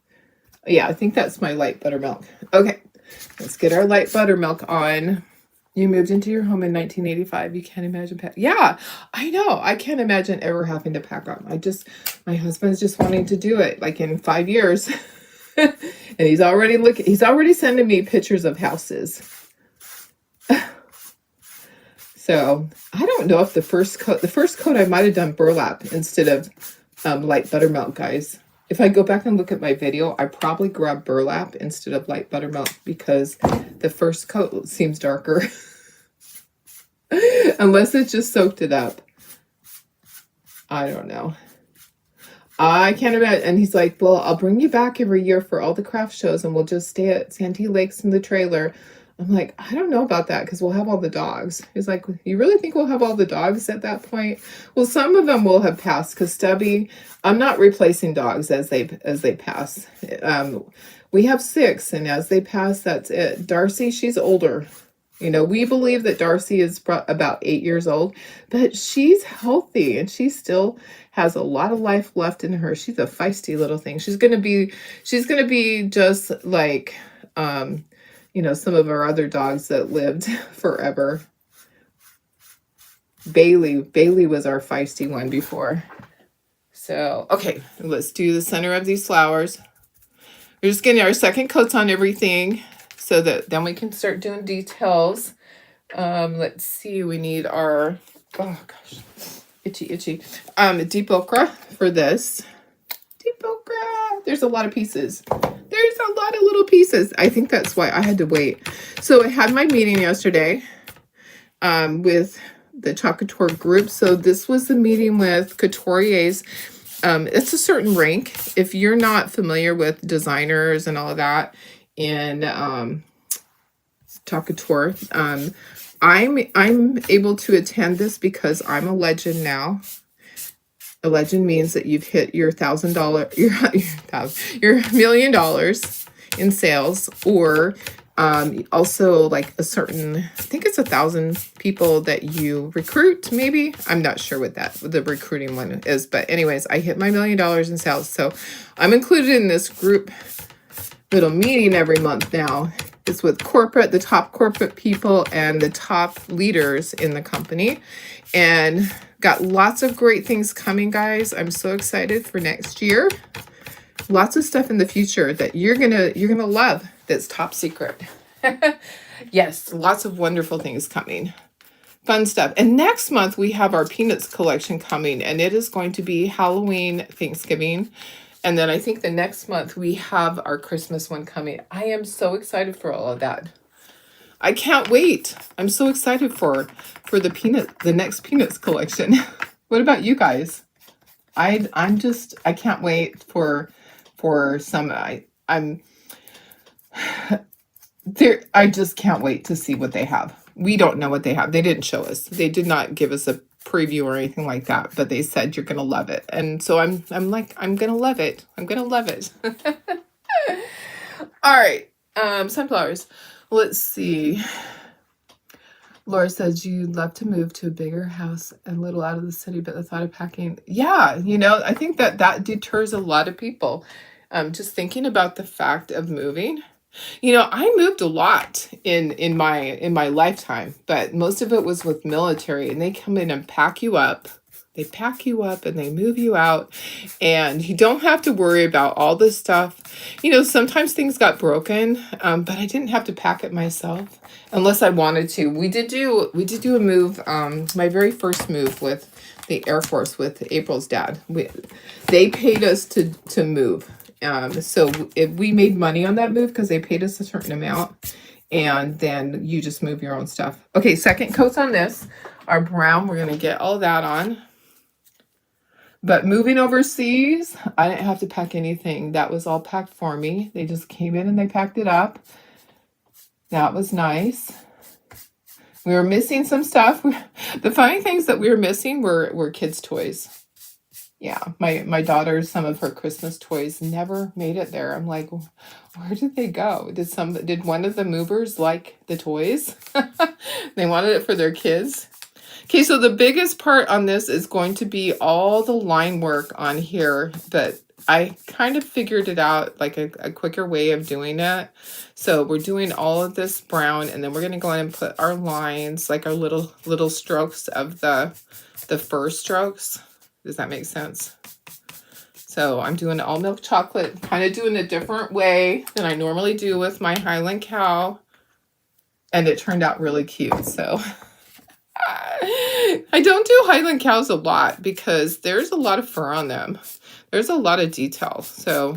Yeah, I think that's my light buttermilk. Okay, let's get our light buttermilk on. You moved into your home in 1985. You can't imagine yeah, I know. I can't imagine ever having to pack up. My husband's just wanting to do it like in 5 years. And he's already sending me pictures of houses. So I don't know if the first coat I might have done burlap instead of light buttermilk, guys. If I go back and look at my video, I probably grabbed burlap instead of light buttermilk because the first coat seems darker. Unless it just soaked it up. I don't know. I can't imagine. And he's like, well, I'll bring you back every year for all the craft shows and we'll just stay at Santee Lakes in the trailer. I'm like, I don't know about that because we'll have all the dogs. He's like, you really think we'll have all the dogs at that point? Well, some of them will have passed because Stubby, I'm not replacing dogs as they pass. We have 6 and as they pass, that's it. Darcy, she's older. You know, we believe that Darcy is about 8 years old, but she's healthy and she still has a lot of life left in her. She's a feisty little thing. She's going to be just like, you know, some of our other dogs that lived forever. Bailey was our feisty one before. So, okay, let's do the center of these flowers. We're just getting our second coats on everything so that then we can start doing details. Let's see, we need our, oh gosh, itchy. Deep ochre for this. Deep ochre. There's a lot of pieces. There's a lot of little pieces. I think that's why I had to wait. So I had my meeting yesterday with the Chalk Couture group. So this was the meeting with couturiers. It's a certain rank. If you're not familiar with designers and all of that in Chalk Couture, I'm able to attend this because I'm a legend now. A legend means that you've hit your $1,000, your $1 million in sales, or also like a certain, I think it's 1,000 people that you recruit, maybe. I'm not sure what the recruiting one is, but anyways, I hit my $1 million in sales. So I'm included in this group little meeting every month now. It's with corporate, the top corporate people and the top leaders in the company. And got lots of great things coming, guys. I'm so excited for next year. Lots of stuff in the future that you're gonna love that's top secret. Yes, lots of wonderful things coming. Fun stuff. And next month we have our Peanuts collection coming, and it is going to be Halloween, Thanksgiving. And then I think the next month we have our Christmas one coming. I am so excited for all of that. I can't wait. I'm so excited for the next Peanuts collection. What about you guys? I can't wait for some I'm there. I just can't wait to see what they have. We don't know what they have. They didn't show us. They did not give us a preview or anything like that, but they said you're gonna love it. And so I'm like, I'm gonna love it. I'm gonna love it. All right. Sunflowers. Let's see. Laura says you'd love to move to a bigger house and a little out of the city, but the thought of packing, yeah, you know, I think that deters a lot of people. Just thinking about the fact of moving. You know, I moved a lot in my lifetime, but most of it was with military, and they come in and pack you up. They pack you up and they move you out, and you don't have to worry about all this stuff. You know, sometimes things got broken, but I didn't have to pack it myself unless I wanted to. We did do a move, my very first move with the Air Force with April's dad. They paid us to move. So if we made money on that move because they paid us a certain amount, and then you just move your own stuff. Okay, second coats on this are brown. We're going to get all that on. But moving overseas, I didn't have to pack anything. That was all packed for me. They just came in and they packed it up. That was nice. We were missing some stuff. The funny things that we were missing were kids' toys. Yeah, my daughter's, some of her Christmas toys never made it there. I'm like, where did they go? Did one of the movers like the toys? They wanted it for their kids. Okay, so the biggest part on this is going to be all the line work on here, but I kind of figured it out, like a quicker way of doing it. So we're doing all of this brown, and then we're going to go in and put our lines, like our little strokes of the fur strokes. Does that make sense? So I'm doing all milk chocolate, kind of doing a different way than I normally do with my Highland cow. And it turned out really cute. So I don't do Highland cows a lot because there's a lot of fur on them. There's a lot of detail. So,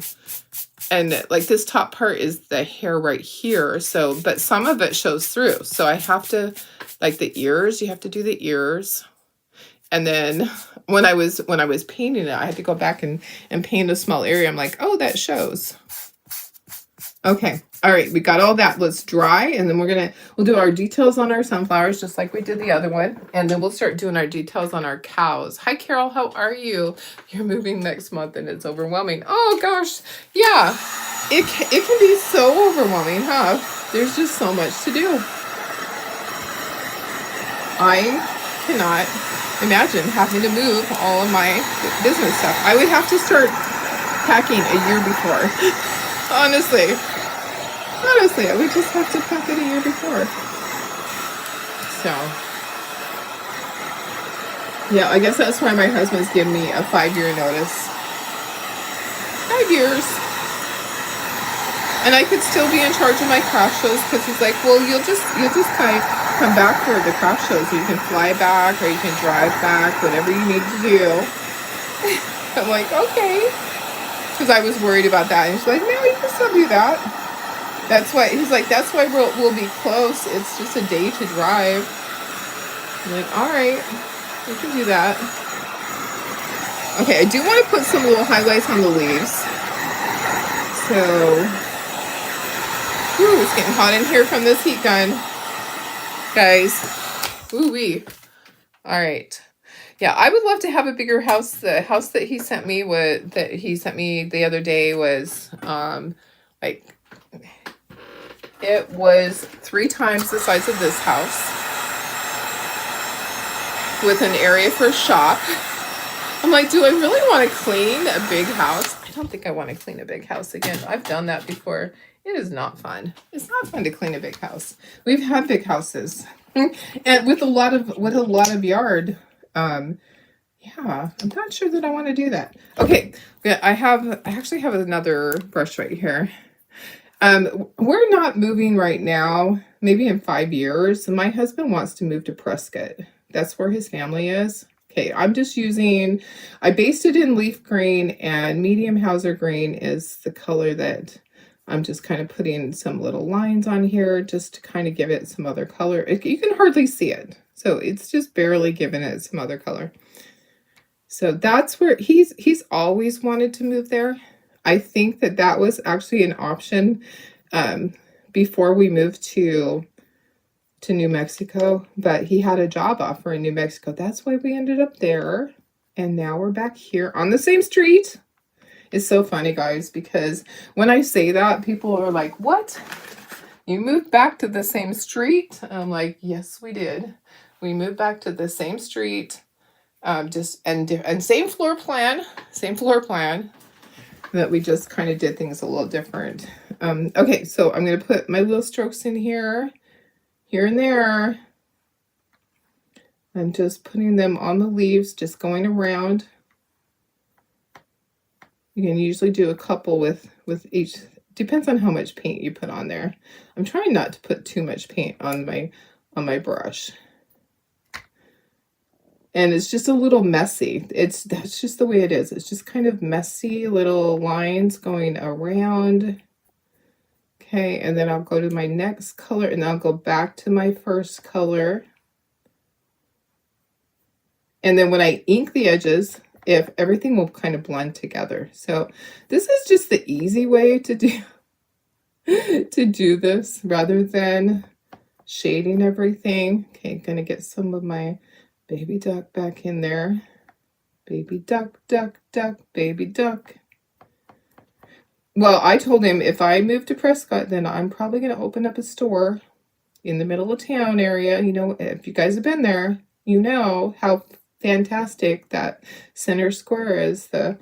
and like this top part is the hair right here. So, but some of it shows through. So I have to, like the ears, you have to do the ears. And then when I was painting it, I had to go back and paint a small area. I'm like, oh, that shows. Okay. All right. We got all that. Let's dry. And then we'll do our details on our sunflowers, just like we did the other one. And then we'll start doing our details on our cows. Hi, Carol. How are you? You're moving next month and it's overwhelming. Oh, gosh. Yeah. It can be so overwhelming, huh? There's just so much to do. I cannot imagine having to move all of my business stuff. I would have to start packing a year before. Honestly, I would just have to pack it a year before. So, yeah, I guess that's why my husband's giving me a 5-year notice. 5 years. And I could still be in charge of my craft shows because he's like, well, you'll just kind of come back for the craft shows. You can fly back or you can drive back, whatever you need to do. I'm like, okay. Because I was worried about that. And he's like, no, you can still do that. That's why, he's like, that's why we'll be close. It's just a day to drive. I'm like, all right, we can do that. Okay, I do want to put some little highlights on the leaves. So, whew, it's getting hot in here from this heat gun. Guys, ooh-wee. All right. Yeah, I would love to have a bigger house. The house that he sent me the other day was like, it was 3 times the size of this house with an area for a shop. I'm like, do I really want to clean a big house? I don't think I want to clean a big house again. I've done that before. It is not fun. It's not fun to clean a big house. We've had big houses, and with a lot of yard. Yeah, I'm not sure that I want to do that. Okay, I actually have another brush right here. We're not moving right now. Maybe in 5 years. My husband wants to move to Prescott. That's where his family is. Okay, I'm just using, I based it in leaf green, and medium Hauser green is the color that I'm just kind of putting some little lines on here just to kind of give it some other color. You can hardly see it. So it's just barely giving it some other color. So that's where he's always wanted to move there. I think that was actually an option before we moved to New Mexico, but he had a job offer in New Mexico. That's why we ended up there. And now we're back here on the same street. It's so funny, guys, because when I say that, people are like, what? You moved back to the same street? I'm like, yes, we did. We moved back to the same street, and same floor plan, that we just kind of did things a little different. Okay, so I'm going to put my little strokes in here and there. I'm just putting them on the leaves, just going around. You can usually do a couple with each, depends on how much paint you put on there. I'm trying not to put too much paint on my brush. And it's just a little messy. That's just the way it is. It's just kind of messy little lines going around. Okay, and then I'll go to my next color, and I'll go back to my first color. And then when I ink the edges, if everything will kind of blend together. So this is just the easy way to do this rather than shading everything. Okay, gonna get some of my baby duck back in there. Baby duck, duck, duck, baby duck. Well, I told him if I move to Prescott, then I'm probably going to open up a store in the middle of town area. You know, if you guys have been there, you know how fantastic that center square is. The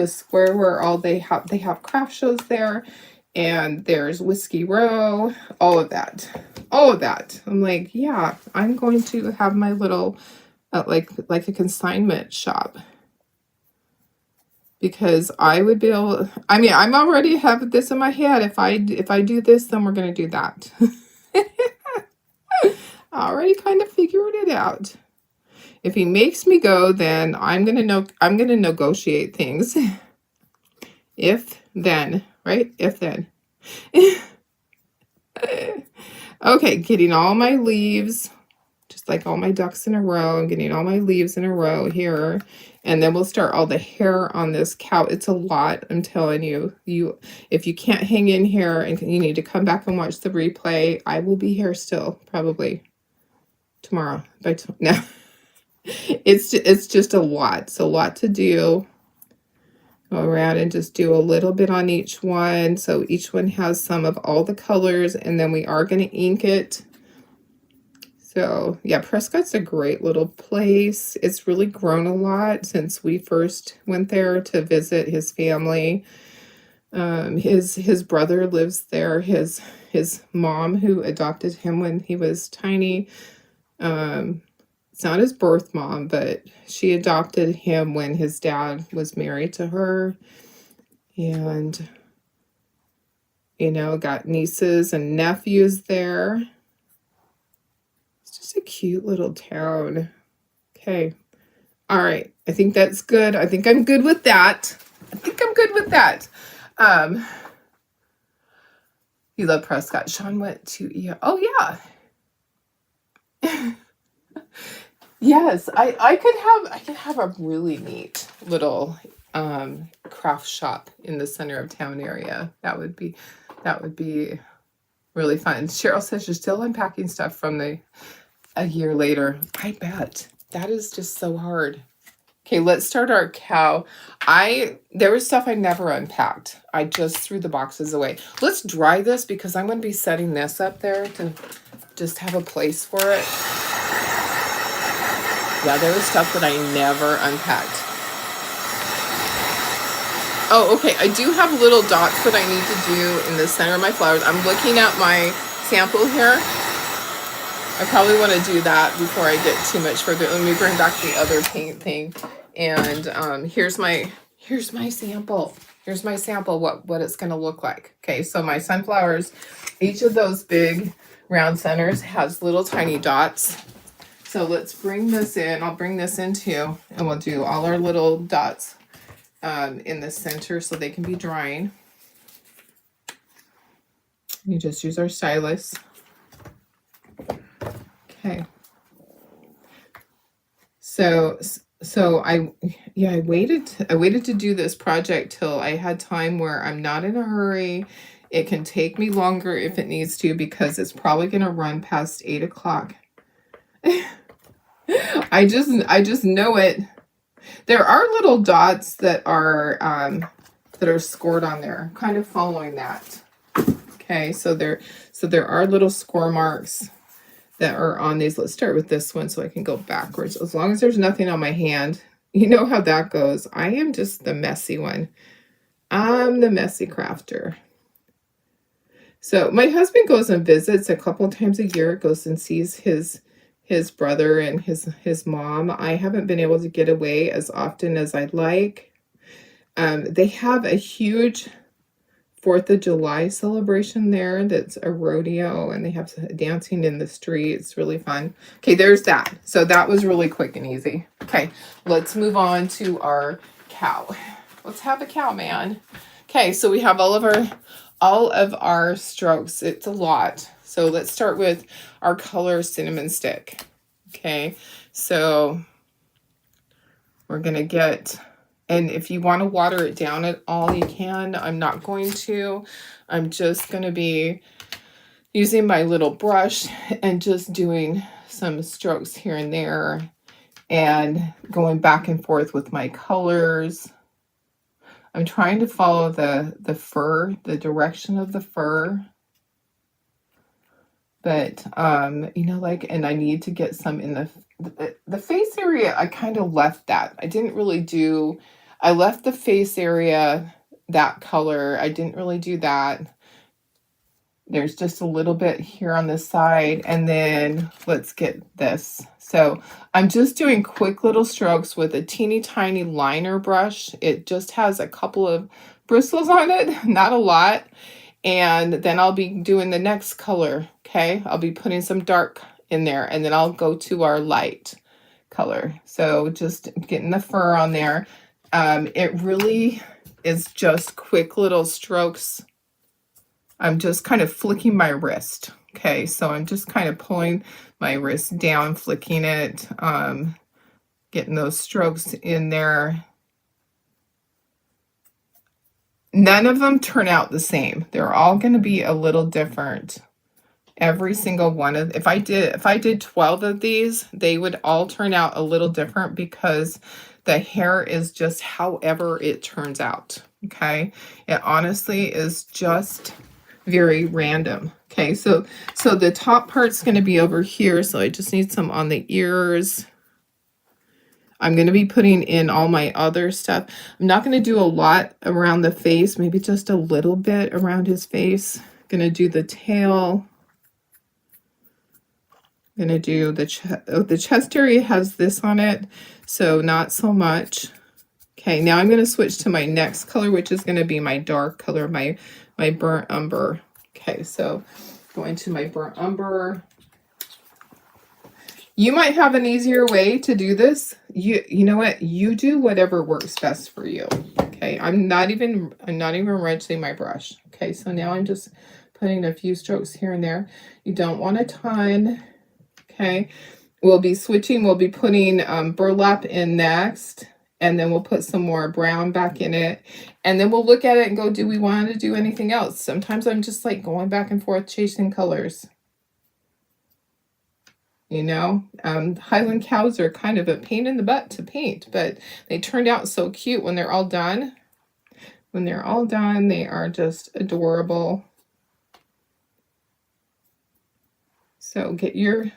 square where they have craft shows there, and there's Whiskey Row, all of that. I'm like, yeah, I'm going to have my little like a consignment shop. Because I would be able, I mean, I'm already have this in my head. If I do this, then we're going to do that. I already kind of figured it out. If he makes me go, then I'm going to negotiate things. If then, right? If then. Okay, getting all my leaves, just like all my ducks in a row. I'm getting all my leaves in a row here. And then we'll start all the hair on this cow. It's a lot, I'm telling you. If you can't hang in here and you need to come back and watch the replay, I will be here still, probably tomorrow. No, it's just a lot. It's a lot to do. Go around and just do a little bit on each one. So each one has some of all the colors, and then we are going to ink it. So yeah, Prescott's a great little place. It's really grown a lot since we first went there to visit his family. His brother lives there. His mom, who adopted him when he was tiny, it's not his birth mom, but she adopted him when his dad was married to her. And, you know, got nieces and nephews there. It's a cute little town. Okay. All right. I think that's good. I think I'm good with that. You love Prescott. Sean went to, oh yeah. Yes, I could have a really neat little craft shop in the center of town area. That would be really fun. Cheryl says you're still unpacking stuff from a year later. I bet. That is just so hard. Okay, let's start our cow. There was stuff I never unpacked. I just threw the boxes away. Let's dry this because I'm going to be setting this up there to just have a place for it. Yeah, there was stuff that I never unpacked. Oh, okay. I do have little dots that I need to do in the center of my flowers. I'm looking at my sample here. I probably want to do that before I get too much further. Let me bring back the other paint thing. And here's my sample. Here's my sample, what it's going to look like. Okay, so my sunflowers, each of those big round centers has little tiny dots. So let's bring this in. I'll bring this in too, and we'll do all our little dots in the center so they can be drying. You just use our stylus. Okay. So I waited to do this project till I had time where I'm not in a hurry. It can take me longer if it needs to because it's probably going to run past 8 o'clock. I just know it. There are little dots that are scored on there, kind of following that. Okay, so there are little score marks that are on these. Let's start with this one so I can go backwards. As long as there's nothing on my hand, you know how that goes. I am just the messy one. I'm the messy crafter. So my husband goes and visits a couple times a year, goes and sees his brother and his mom. I haven't been able to get away as often as I'd like. They have a huge 4th of July celebration there that's a rodeo, and they have dancing in the street. It's really fun. Okay, there's that. So that was really quick and easy. Okay, let's move on to our cow. Let's have a cow, man. Okay, so we have all of our strokes. It's a lot. So let's start with our color cinnamon stick. Okay, so we're gonna get, and if you want to water it down at all, you can. I'm not going to. I'm just going to be using my little brush and just doing some strokes here and there and going back and forth with my colors. I'm trying to follow the fur, the direction of the fur. But, you know, like, and I need to get some in the face area. I kind of left that. I didn't really do... I left the face area that color. I didn't really do that. There's just a little bit here on the side. And then let's get this. So I'm just doing quick little strokes with a teeny tiny liner brush. It just has a couple of bristles on it, not a lot. And then I'll be doing the next color, okay? I'll be putting some dark in there, and then I'll go to our light color. So just getting the fur on there. It really is just quick little strokes. I'm just kind of flicking my wrist. Okay, so I'm just kind of pulling my wrist down, flicking it, getting those strokes in there. None of them turn out the same. They're all going to be a little different. Every single one of, if I did 12 of these, they would all turn out a little different because the hair is just however it turns out. Okay, it honestly is just very random. Okay, so the top part's going to be over here, so I just need some on the ears. I'm going to be putting in all my other stuff. I'm not going to do a lot around the face, maybe just a little bit around his face. Going to do the tail. Going to do the chest area has this on it, so not so much. Okay, now I'm going to switch to my next color, which is going to be my dark color, my burnt umber. Okay, so going to my burnt umber. You might have an easier way to do this. You know what? You do whatever works best for you. Okay, I'm not even wrenching my brush. Okay, so now I'm just putting a few strokes here and there. You don't want a ton. Okay, we'll be switching. We'll be putting burlap in next, and then we'll put some more brown back in it, and then we'll look at it and go, do we want to do anything else? Sometimes I'm just like going back and forth chasing colors. You know, Highland cows are kind of a pain in the butt to paint, but they turned out so cute when they're all done. When they're all done, they are just adorable. So get your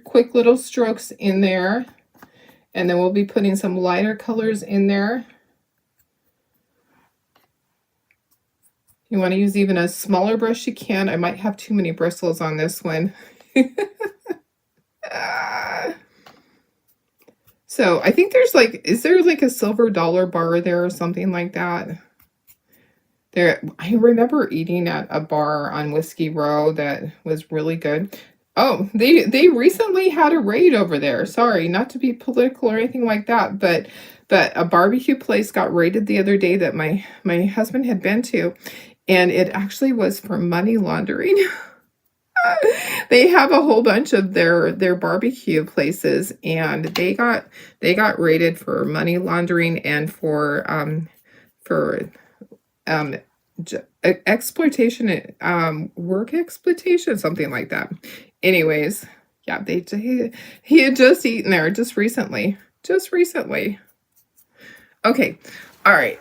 quick little strokes in there, and then we'll be putting some lighter colors in there. You want to use even a smaller brush, you can. I might have too many bristles on this one. So I think there's like, is there like a silver dollar bar there or something like that? There, I remember eating at a bar on Whiskey Row that was really good. Oh, they recently had a raid over there. Sorry, not to be political or anything like that, but a barbecue place got raided the other day that my husband had been to, and it actually was for money laundering. They have a whole bunch of their barbecue places, and they got raided for money laundering and for um exploitation, work exploitation, something like that. Anyways, yeah, he had just eaten there just recently. Okay. All right.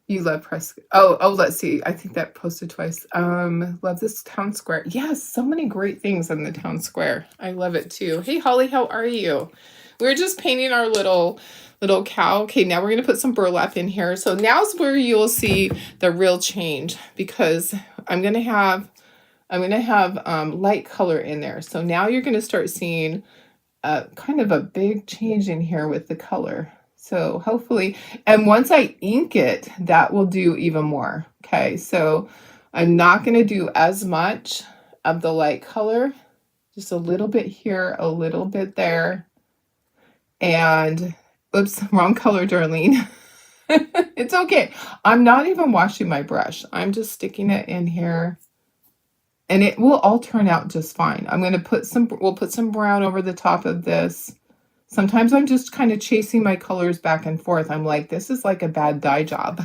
You love press. Oh, let's see. I think that posted twice. Love this town square. Yes, so many great things in the town square. I love it too. Hey, Holly, how are you? We're just painting our little cow. Okay, now we're gonna put some burlap in here. So now's where you'll see the real change, because I'm gonna have light color in there. So now you're gonna start seeing kind of a big change in here with the color. So hopefully, and once I ink it, that will do even more. Okay, so I'm not going to do as much of the light color, just a little bit here, a little bit there. And oops, wrong color, Darlene. It's okay. I'm not even washing my brush. I'm just sticking it in here. And it will all turn out just fine. I'm going to we'll put some brown over the top of this. Sometimes I'm just kind of chasing my colors back and forth. I'm like, this is like a bad dye job.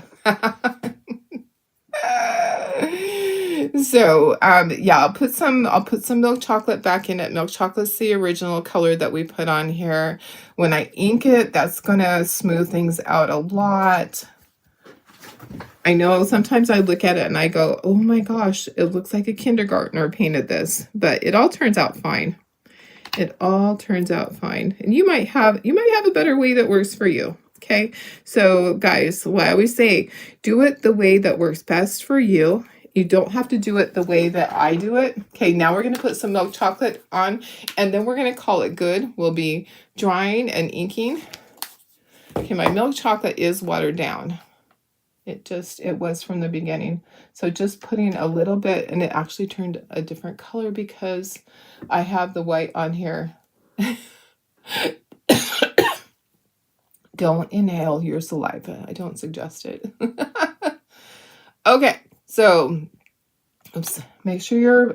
So, yeah, I'll put some milk chocolate back in it. Milk chocolate's the original color that we put on here. When I ink it, that's gonna smooth things out a lot. I know sometimes I look at it and I go, oh my gosh, it looks like a kindergartner painted this, but it all turns out fine. It all turns out fine. And you might have a better way that works for you. Okay. So guys, what I always say, do it the way that works best for you. You don't have to do it the way that I do it. Okay, now we're going to put some milk chocolate on, and then we're going to call it good. We'll be drying and inking. Okay, my milk chocolate is watered down. It was from the beginning. So just putting a little bit, and it actually turned a different color because I have the white on here. Don't inhale your saliva. I don't suggest it. Okay, so oops, make sure you're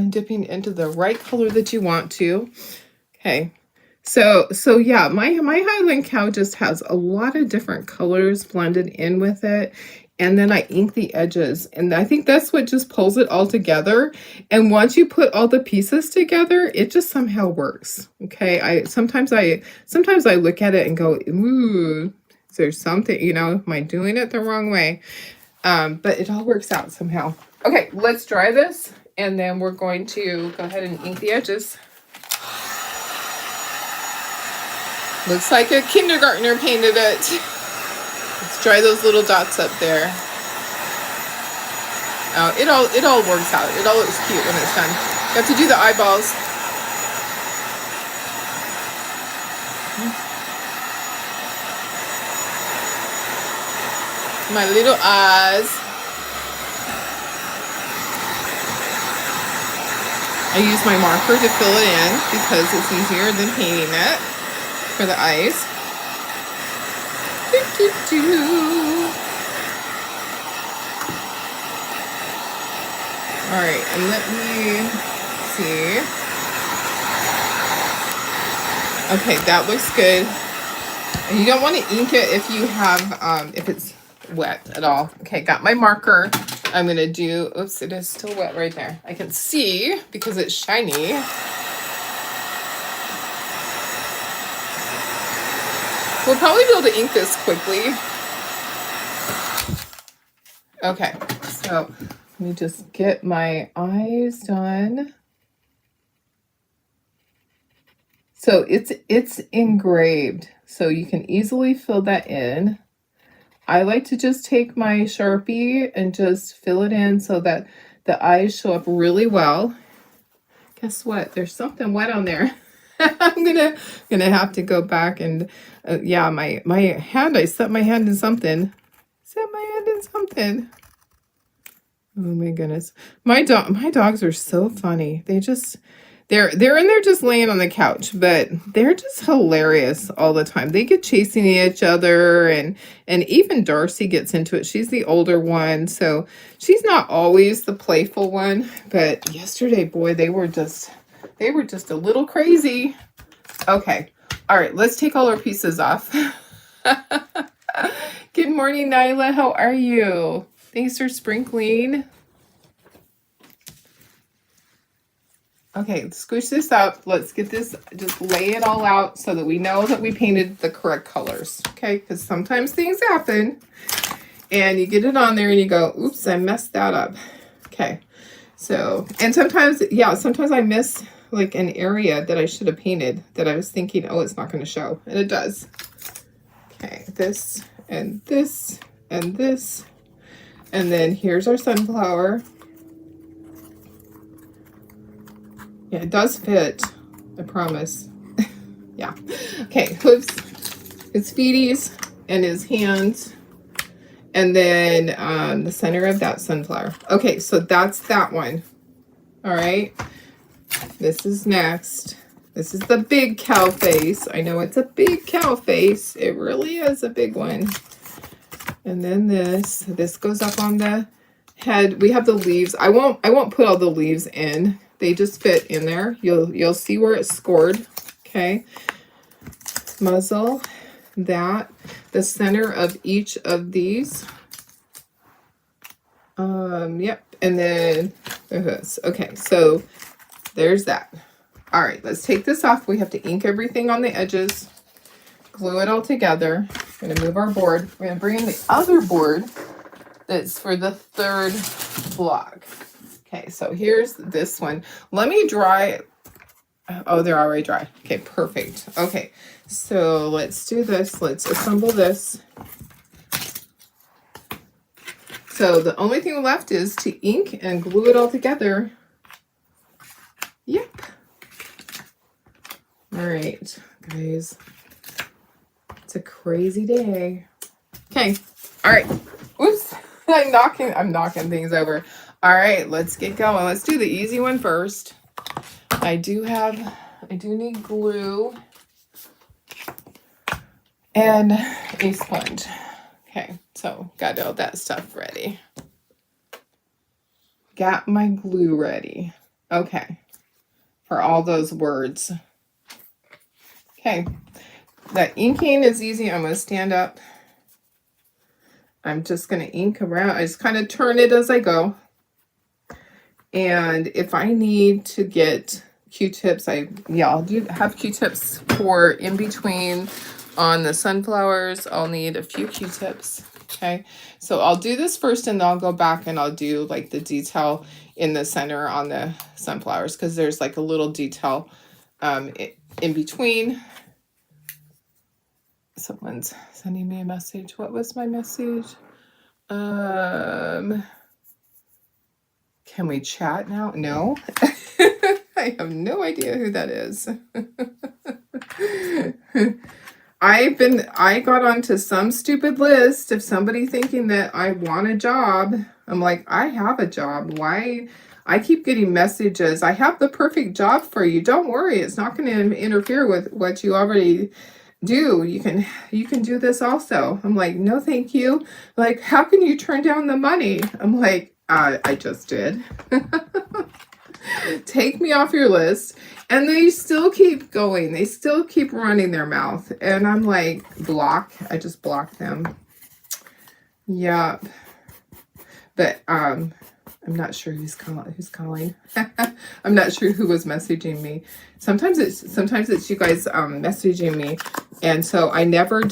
dipping into the right color that you want to. Okay. So yeah, my Highland cow just has a lot of different colors blended in with it. And then I ink the edges. And I think that's what just pulls it all together. And once you put all the pieces together, it just somehow works. Okay. Sometimes I look at it and go, ooh, is there something, am I doing it the wrong way? But it all works out somehow. Okay, let's dry this. And then we're going to go ahead and ink the edges. Looks like a kindergartner painted it. Let's dry those little dots up there. Oh, it all works out. It all looks cute when it's done. Got to do the eyeballs. My little eyes. I use my marker to fill it in because it's easier than painting it for the eyes. All right, and let me see. Okay, that looks good. And you don't want to ink it if you have, if it's wet at all. Okay, got my marker. I'm going to do, oops, it is still wet right there. I can see because it's shiny. We'll probably be able to ink this quickly. Okay, so let me just get my eyes done. So it's engraved, so you can easily fill that in. I like to just take my Sharpie and just fill it in so that the eyes show up really well. Guess what? There's something wet on there. I'm gonna have to go back and yeah, my hand, I set my hand in something. Set my hand in something. Oh my goodness. My dogs are so funny. They're in there just laying on the couch, but they're just hilarious all the time. They get chasing each other, and even Darcy gets into it. She's the older one, so she's not always the playful one, but yesterday, boy, they were just a little crazy. Okay. All right, let's take all our pieces off. Good morning, Nyla. How are you? Thanks for sprinkling. Okay, squish this up. Let's get this, just lay it all out so that we know that we painted the correct colors. Okay, because sometimes things happen and you get it on there and you go, oops, I messed that up. Okay, so, and sometimes, yeah, sometimes I miss like an area that I should have painted that I was thinking, oh, it's not going to show, and it does. Okay, this and this and this. And then here's our sunflower. Yeah, it does fit. I promise. Yeah. Okay, hooves, his feeties, and his hands. And then the center of that sunflower. Okay, so that's that one. All right. This is next. This is the big cow face. I know it's a big cow face. It really is a big one. And then this goes up on the head. We have the leaves. I won't put all the leaves in. They just fit in there. You'll see where it's scored. Okay. Muzzle, that, the center of each of these. Yep. And then the hooves. Okay, so there's that. All right, let's take this off. We have to ink everything on the edges, glue it all together. We're gonna move our board. We're gonna bring in the other board that's for the third block. Okay, so here's this one. Let me dry. Oh, they're already dry. Okay, perfect. Okay, so let's do this. Let's assemble this. So the only thing left is to ink and glue it all together. Yep. All right, guys. It's a crazy day. Okay. All right. Oops. I'm knocking things over. All right, let's get going. Let's do the easy one first. I do need glue and a sponge. Okay, so got all that stuff ready. Got my glue ready. Okay, for all those words. Okay, that inking is easy. I'm going to stand up. I'm just going to ink around. I just kind of turn it as I go. And if I need to get Q-tips, I'll have Q-tips for in between on the sunflowers. I'll need a few Q-tips. Okay, so I'll do this first and then I'll go back and I'll do like the detail in the center on the sunflowers, because there's like a little detail in between. Someone's sending me a message. What was my message? Can we chat now? No. I have no idea who that is. I got onto some stupid list of somebody thinking that I want a job. I'm like, I have a job. Why? I keep getting messages. I have the perfect job for you. Don't worry. It's not going to interfere with what you already do. You can do this also. I'm like, no, thank you. Like, how can you turn down the money? I'm like, I just did. Take me off your list. And they still keep going. They still keep running their mouth. And I'm like, block. I just blocked them. Yep. But I'm not sure who's calling. I'm not sure who was messaging me. Sometimes it's you guys messaging me. And so I never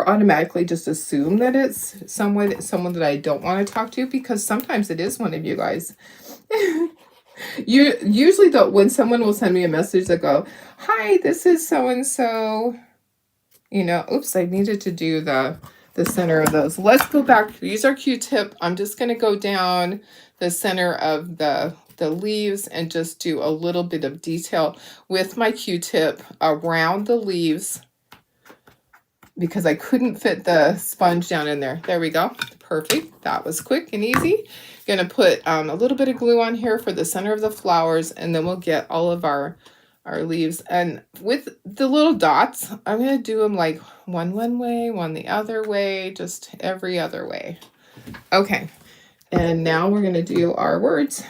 automatically just assume that it's someone that I don't want to talk to, because sometimes it is one of you guys. Usually though, when someone will send me a message that go, hi, this is so-and-so, oops, I needed to do the the center of those. Let's go back. Use our Q-tip. I'm just going to go down the center of the leaves and just do a little bit of detail with my Q-tip around the leaves because I couldn't fit the sponge down in there. There we go. Perfect. That was quick and easy. Going to put a little bit of glue on here for the center of the flowers, and then we'll get all of our leaves. And with the little dots, I'm going to do them like one way, one the other way, just every other way. Okay. And now we're going to do our words,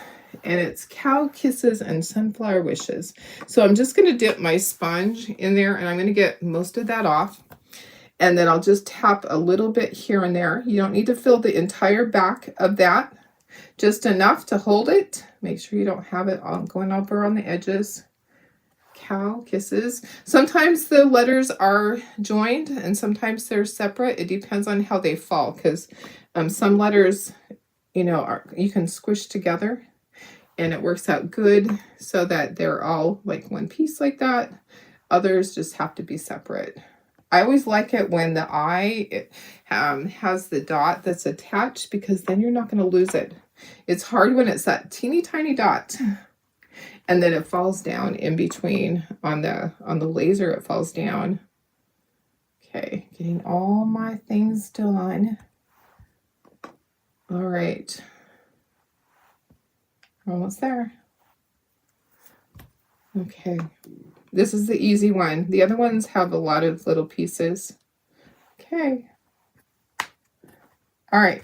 and it's cow kisses and sunflower wishes. So I'm just going to dip my sponge in there, and I'm going to get most of that off. And then I'll just tap a little bit here and there. You don't need to fill the entire back of that, just enough to hold it. Make sure you don't have it all going over on the edges. Cow kisses. Sometimes the letters are joined and sometimes they're separate. It depends on how they fall, because some letters, you know, you can squish together and it works out good so that they're all like one piece like that. Others just have to be separate. I always like it when the I has the dot that's attached, because then you're not going to lose it. It's hard when it's that teeny tiny dot and then it falls down in between on the laser. It falls down. Okay, getting all my things done. All right, almost there. Okay. This is the easy one. The other ones have a lot of little pieces. Okay. All right.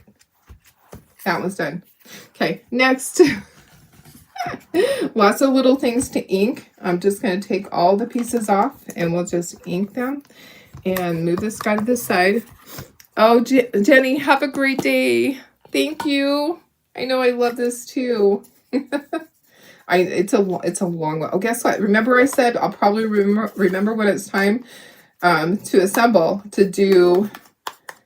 That one's done. Okay, next. Lots of little things to ink. I'm just going to take all the pieces off and we'll just ink them and move this guy to the side. Oh, Jenny, have a great day. Thank you. I know I love this too. It's a long one. Oh, guess what? Remember I said I'll probably remember when it's time to assemble to do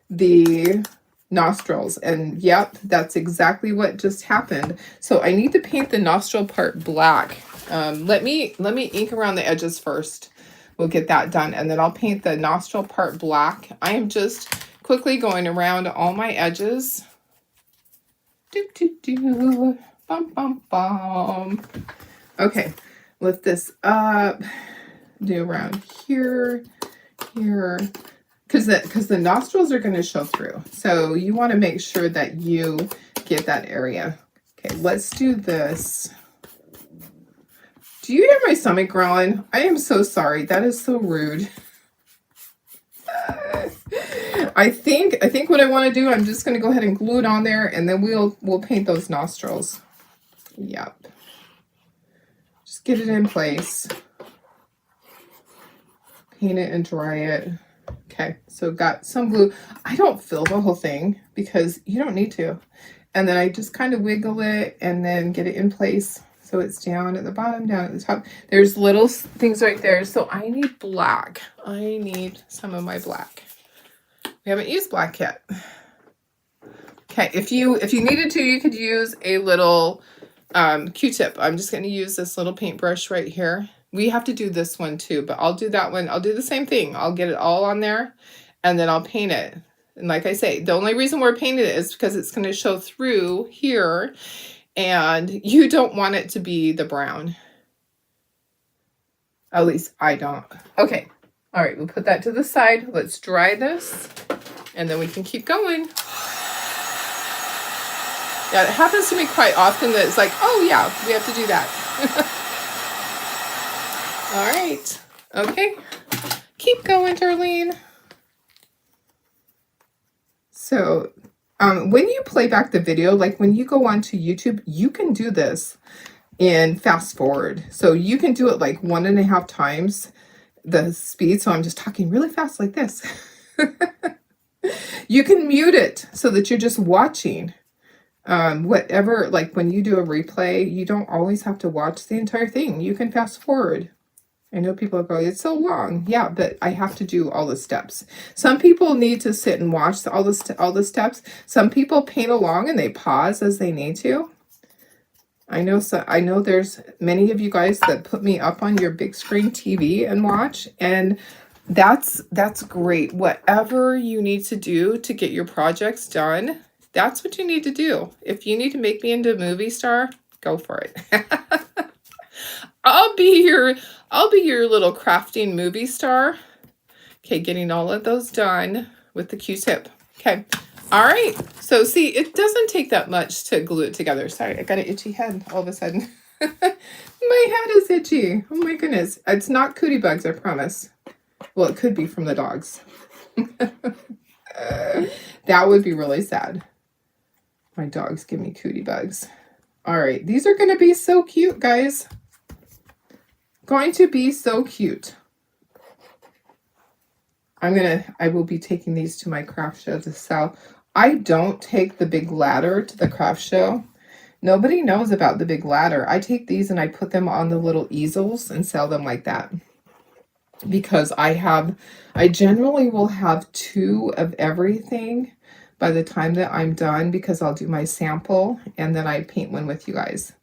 the nostrils. And yep, that's exactly what just happened. So I need to paint the nostril part black. Let me ink around the edges first. We'll get that done, and then I'll paint the nostril part black. I am just quickly going around all my edges. Do do do. Bum, bum, bum. Okay, lift this up, do around here, because the nostrils are going to show through. So you want to make sure that you get that area. Okay, let's do this. Do you hear my stomach growling? I am so sorry. That is so rude. I think what I want to do, I'm just going to go ahead and glue it on there, and then we'll paint those nostrils. Yep. Just get it in place. Paint it and dry it. Okay, so got some glue. I don't fill the whole thing because you don't need to. And then I just kind of wiggle it and then get it in place. So it's down at the bottom, down at the top. There's little things right there. So I need black. I need some of my black. We haven't used black yet. Okay, if you needed to, you could use a little Q-tip. I'm just going to use this little paintbrush right here. We have to do this one too, but I'll do that one. I'll do the same thing. I'll get it all on there and then I'll paint it. And like I say, the only reason we're painting it is because it's going to show through here, and you don't want it to be the brown. At least I don't. Okay. All right. We'll put that to the side. Let's dry this and then we can keep going. Yeah, it happens to me quite often that it's like, oh yeah, we have to do that. All right. Okay. Keep going, Darlene. So when you play back the video, like when you go onto YouTube, you can do this in fast forward. So you can do it like 1.5 times the speed. So I'm just talking really fast like this. You can mute it so that you're just watching. Whatever, like when you do a replay, you don't always have to watch the entire thing. You can fast forward. I know people are going, it's so long. Yeah, but I have to do all the steps. Some people need to sit and watch all the steps. Some people paint along and they pause as they need to. I know there's many of you guys that put me up on your big screen TV and watch, and That's great. Whatever you need to do to get your projects done, that's what you need to do. If you need to make me into a movie star, go for it. I'll be your little crafting movie star. Okay, getting all of those done with the Q-tip. Okay. All right. So see, it doesn't take that much to glue it together. Sorry, I got an itchy head all of a sudden. My head is itchy. Oh my goodness. It's not cootie bugs, I promise. Well, it could be from the dogs. That would be really sad. My dogs give me cootie bugs. All right. These are going to be so cute, guys. Going to be so cute. I will be taking these to my craft show to sell. I don't take the big ladder to the craft show. Nobody knows about the big ladder. I take these and I put them on the little easels and sell them like that. Because I generally will have 2 of everything by the time that I'm done, because I'll do my sample and then I paint one with you guys.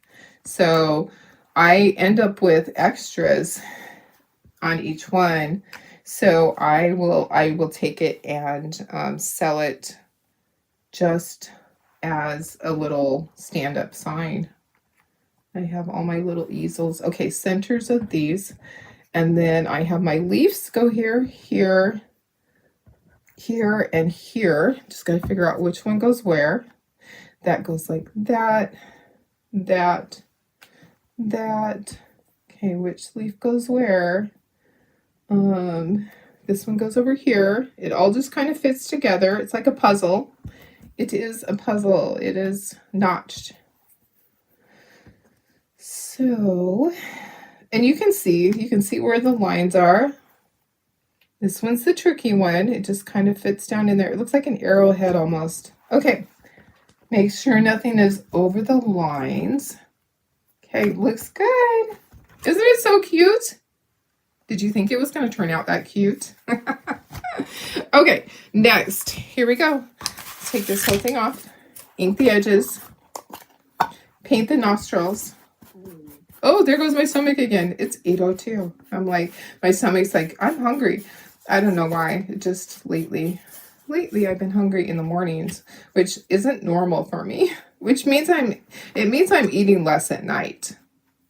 So I end up with extras on each one. So I will take it and sell it just as a little stand-up sign. I have all my little easels. Okay, centers of these. And then I have my leaves go here, here, here, and here. Just got to figure out which one goes where. That goes like that, that, that. Okay, which leaf goes where? This one goes over here. It all just kind of fits together. It's like a puzzle. It is a puzzle. It is notched. So, and you can see where the lines are. This one's the tricky one. It just kind of fits down in there. It looks like an arrowhead almost. Okay, make sure nothing is over the lines. Okay, looks good. Isn't it so cute? Did you think it was going to turn out that cute? Okay, next, here we go. Let's take this whole thing off. Ink the edges. Paint the nostrils. Oh, there goes my stomach again. It's 8:02. I'm like, my stomach's like, I'm hungry. I don't know why. It just lately I've been hungry in the mornings, which isn't normal for me, which means it means I'm eating less at night.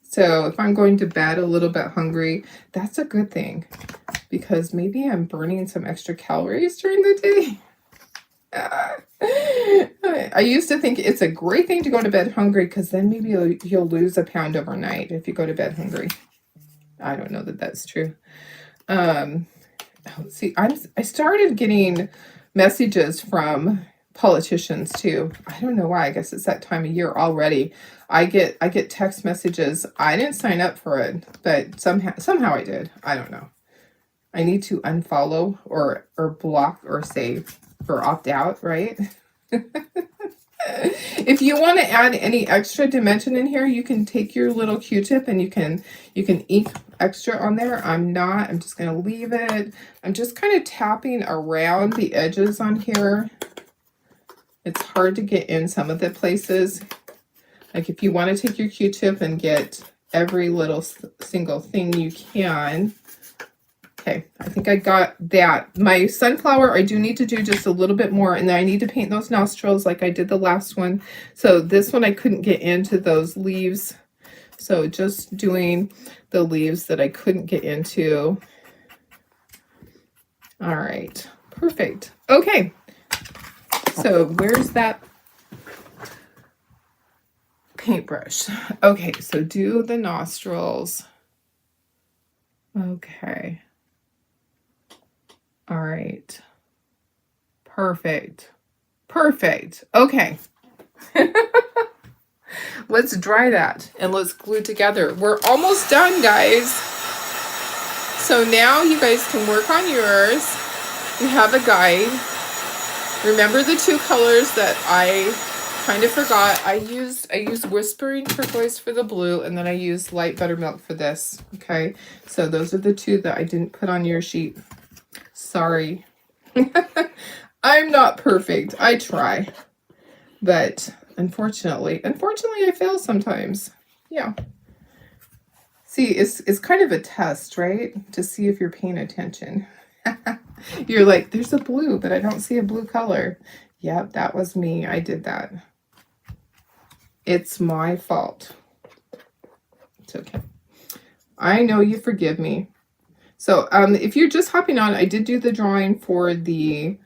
So if I'm going to bed a little bit hungry, that's a good thing, because maybe I'm burning some extra calories during the day. I used to think it's a great thing to go to bed hungry, because then maybe you'll lose a pound overnight if you go to bed hungry. I don't know that that's true. See, I started getting messages from politicians too. I don't know why. I guess it's that time of year already. I get text messages. I didn't sign up for it, but somehow I did. I don't know. I need to unfollow or block or save or opt out, right? If you want to add any extra dimension in here, you can take your little Q-tip and you can ink extra on there. I'm just going to leave it. I'm just kind of tapping around the edges on here. It's hard to get in some of the places. Like if you want to take your Q-tip and get every little single thing, you can. Okay, I think I got that. My sunflower, I do need to do just a little bit more, and then I need to paint those nostrils like I did the last one. So this one I couldn't get into those leaves. So just doing the leaves that I couldn't get into. All right, perfect. Okay, so where's that paintbrush? Okay, so do the nostrils. Okay. All right. Perfect. Perfect. Okay. Let's dry that and let's glue together. We're almost done, guys. So now you guys can work on yours. You have a guide. Remember the 2 colors that I kind of forgot. I used Whispering Turquoise for the blue, and then I used Light Buttermilk for this. Okay. So those are the 2 that I didn't put on your sheet. Sorry. I'm not perfect. I try. But unfortunately I fail sometimes. Yeah. See, it's kind of a test, right? To see if you're paying attention. You're like, there's a blue, but I don't see a blue color. Yep, that was me. I did that. It's my fault. It's okay. I know you forgive me. So, if you're just hopping on, I did do the drawing for the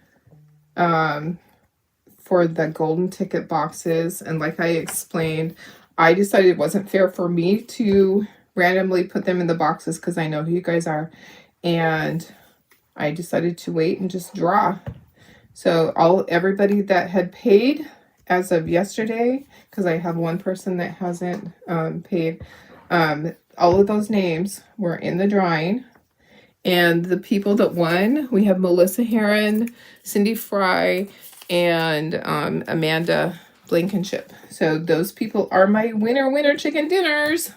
golden ticket boxes. And like I explained, I decided it wasn't fair for me to randomly put them in the boxes because I know who you guys are. And I decided to wait and just draw. So everybody that had paid as of yesterday, because I have one person that hasn't paid, all of those names were in the drawing. And the people that won, we have Melissa Heron, Cindy Fry, and Amanda Blankenship. So those people are my winner chicken dinners.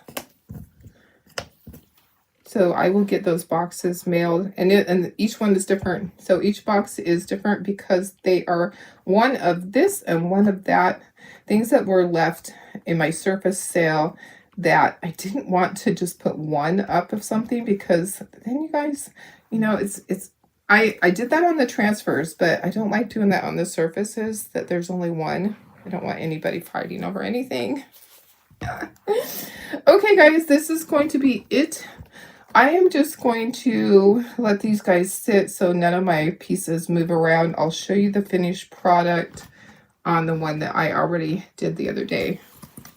So I will get those boxes mailed, and each one is different. So each box is different because they are one of this and one of that. Things that were left in my surface sale that I didn't want to just put one up of something, because then you guys, you know, I did that on the transfers, but I don't like doing that on the surfaces that there's only one. I don't want anybody fighting over anything. Okay, guys, this is going to be it. I am just going to let these guys sit so none of my pieces move around. I'll show you the finished product on the one that I already did the other day.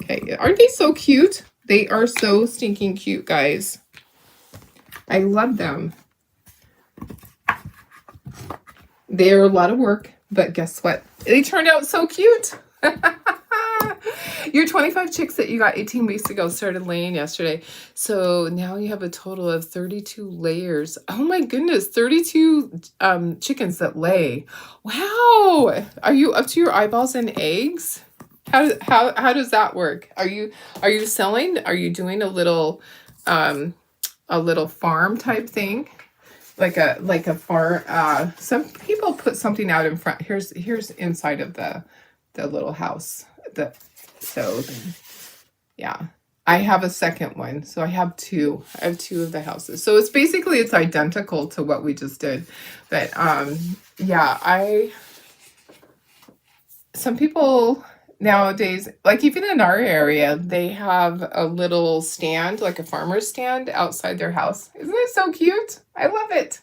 Okay, aren't they so cute? They are so stinking cute, guys. I love them. They're a lot of work, but guess what? They turned out so cute. Your 25 chicks that you got 18 weeks ago started laying yesterday. So now you have a total of 32 layers. Oh my goodness, 32 chickens that lay. Wow. Are you up to your eyeballs in eggs? How does that work? Are you selling? Are you doing a little farm type thing? Like a farm. Some people put something out in front. Here's inside of the little house. Yeah, I have a second one, so I have two of the houses, so it's identical to what we just did. But yeah, some people nowadays, like even in our area, they have a little stand, like a farmer's stand outside their house. Isn't it so cute? I love it.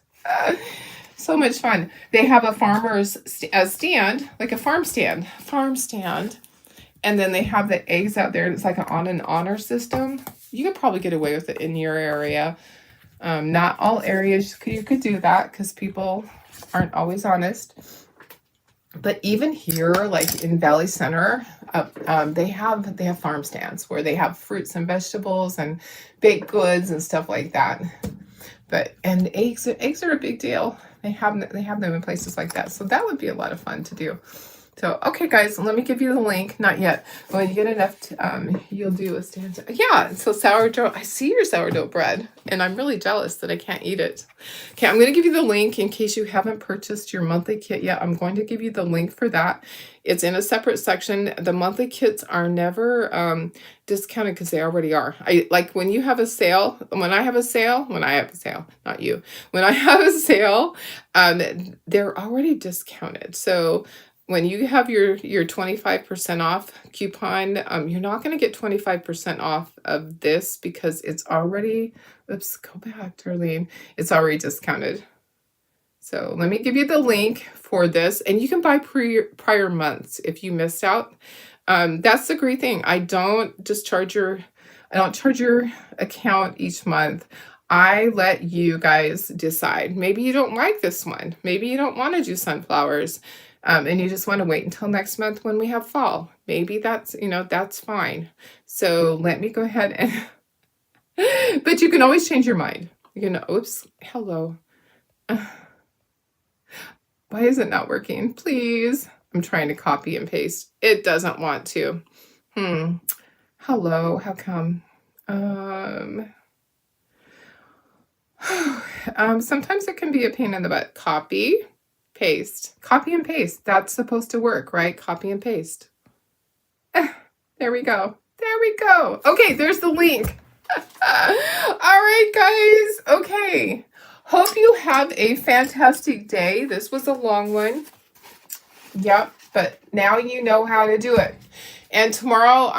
So much fun. They have a farmer's stand, like a farm stand, and then they have the eggs out there, and it's like an on and honor system. You could probably get away with it in your area. Not all areas you could do that because people aren't always honest. But even here, like in Valley Center, they have farm stands where they have fruits and vegetables and baked goods and stuff like that. And eggs are a big deal. They have them in places like that. So that would be a lot of fun to do. So, okay, guys, let me give you the link. Not yet. When you get enough, you'll do a stand. Yeah, so sourdough. I see your sourdough bread, and I'm really jealous that I can't eat it. Okay, I'm going to give you the link in case you haven't purchased your monthly kit yet. I'm going to give you the link for that. It's in a separate section. The monthly kits are never discounted because they already are. Like when you have a sale, when I have a sale, not you. When I have a sale, they're already discounted. So when you have your 25% off coupon, you're not going to get 25% off of this because it's already, oops, go back, Darlene. It's already discounted. So let me give you the link for this, and you can buy prior months if you missed out. That's the great thing. I don't charge your account each month. I let you guys decide. Maybe you don't like this one. Maybe you don't want to do sunflowers. And you just want to wait until next month when we have fall. Maybe that's fine. So let me go ahead and, but you can always change your mind. You can, oops, hello. Why is it not working? Please. I'm trying to copy and paste. It doesn't want to. Hello, how come? Sometimes it can be a pain in the butt. Copy, paste, copy and paste. That's supposed to work, right? Copy and paste. There we go. There we go. Okay, there's the link. All right, guys. Okay. Hope you have a fantastic day. This was a long one. Yep, but now you know how to do it. And tomorrow,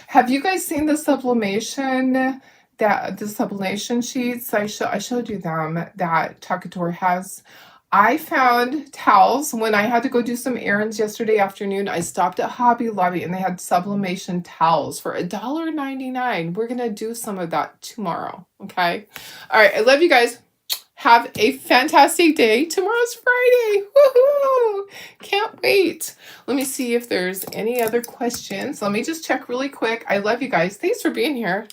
have you guys seen the sublimation, that the sublimation sheets? I showed you them that Takator has. I found towels when I had to go do some errands yesterday afternoon. I stopped at Hobby Lobby and they had sublimation towels for $1.99. We're gonna do some of that tomorrow. Okay. All right. I love you guys. Have a fantastic day. Tomorrow's Friday. Woohoo! Can't wait. Let me see if there's any other questions. Let me just check really quick. I love you guys. Thanks for being here.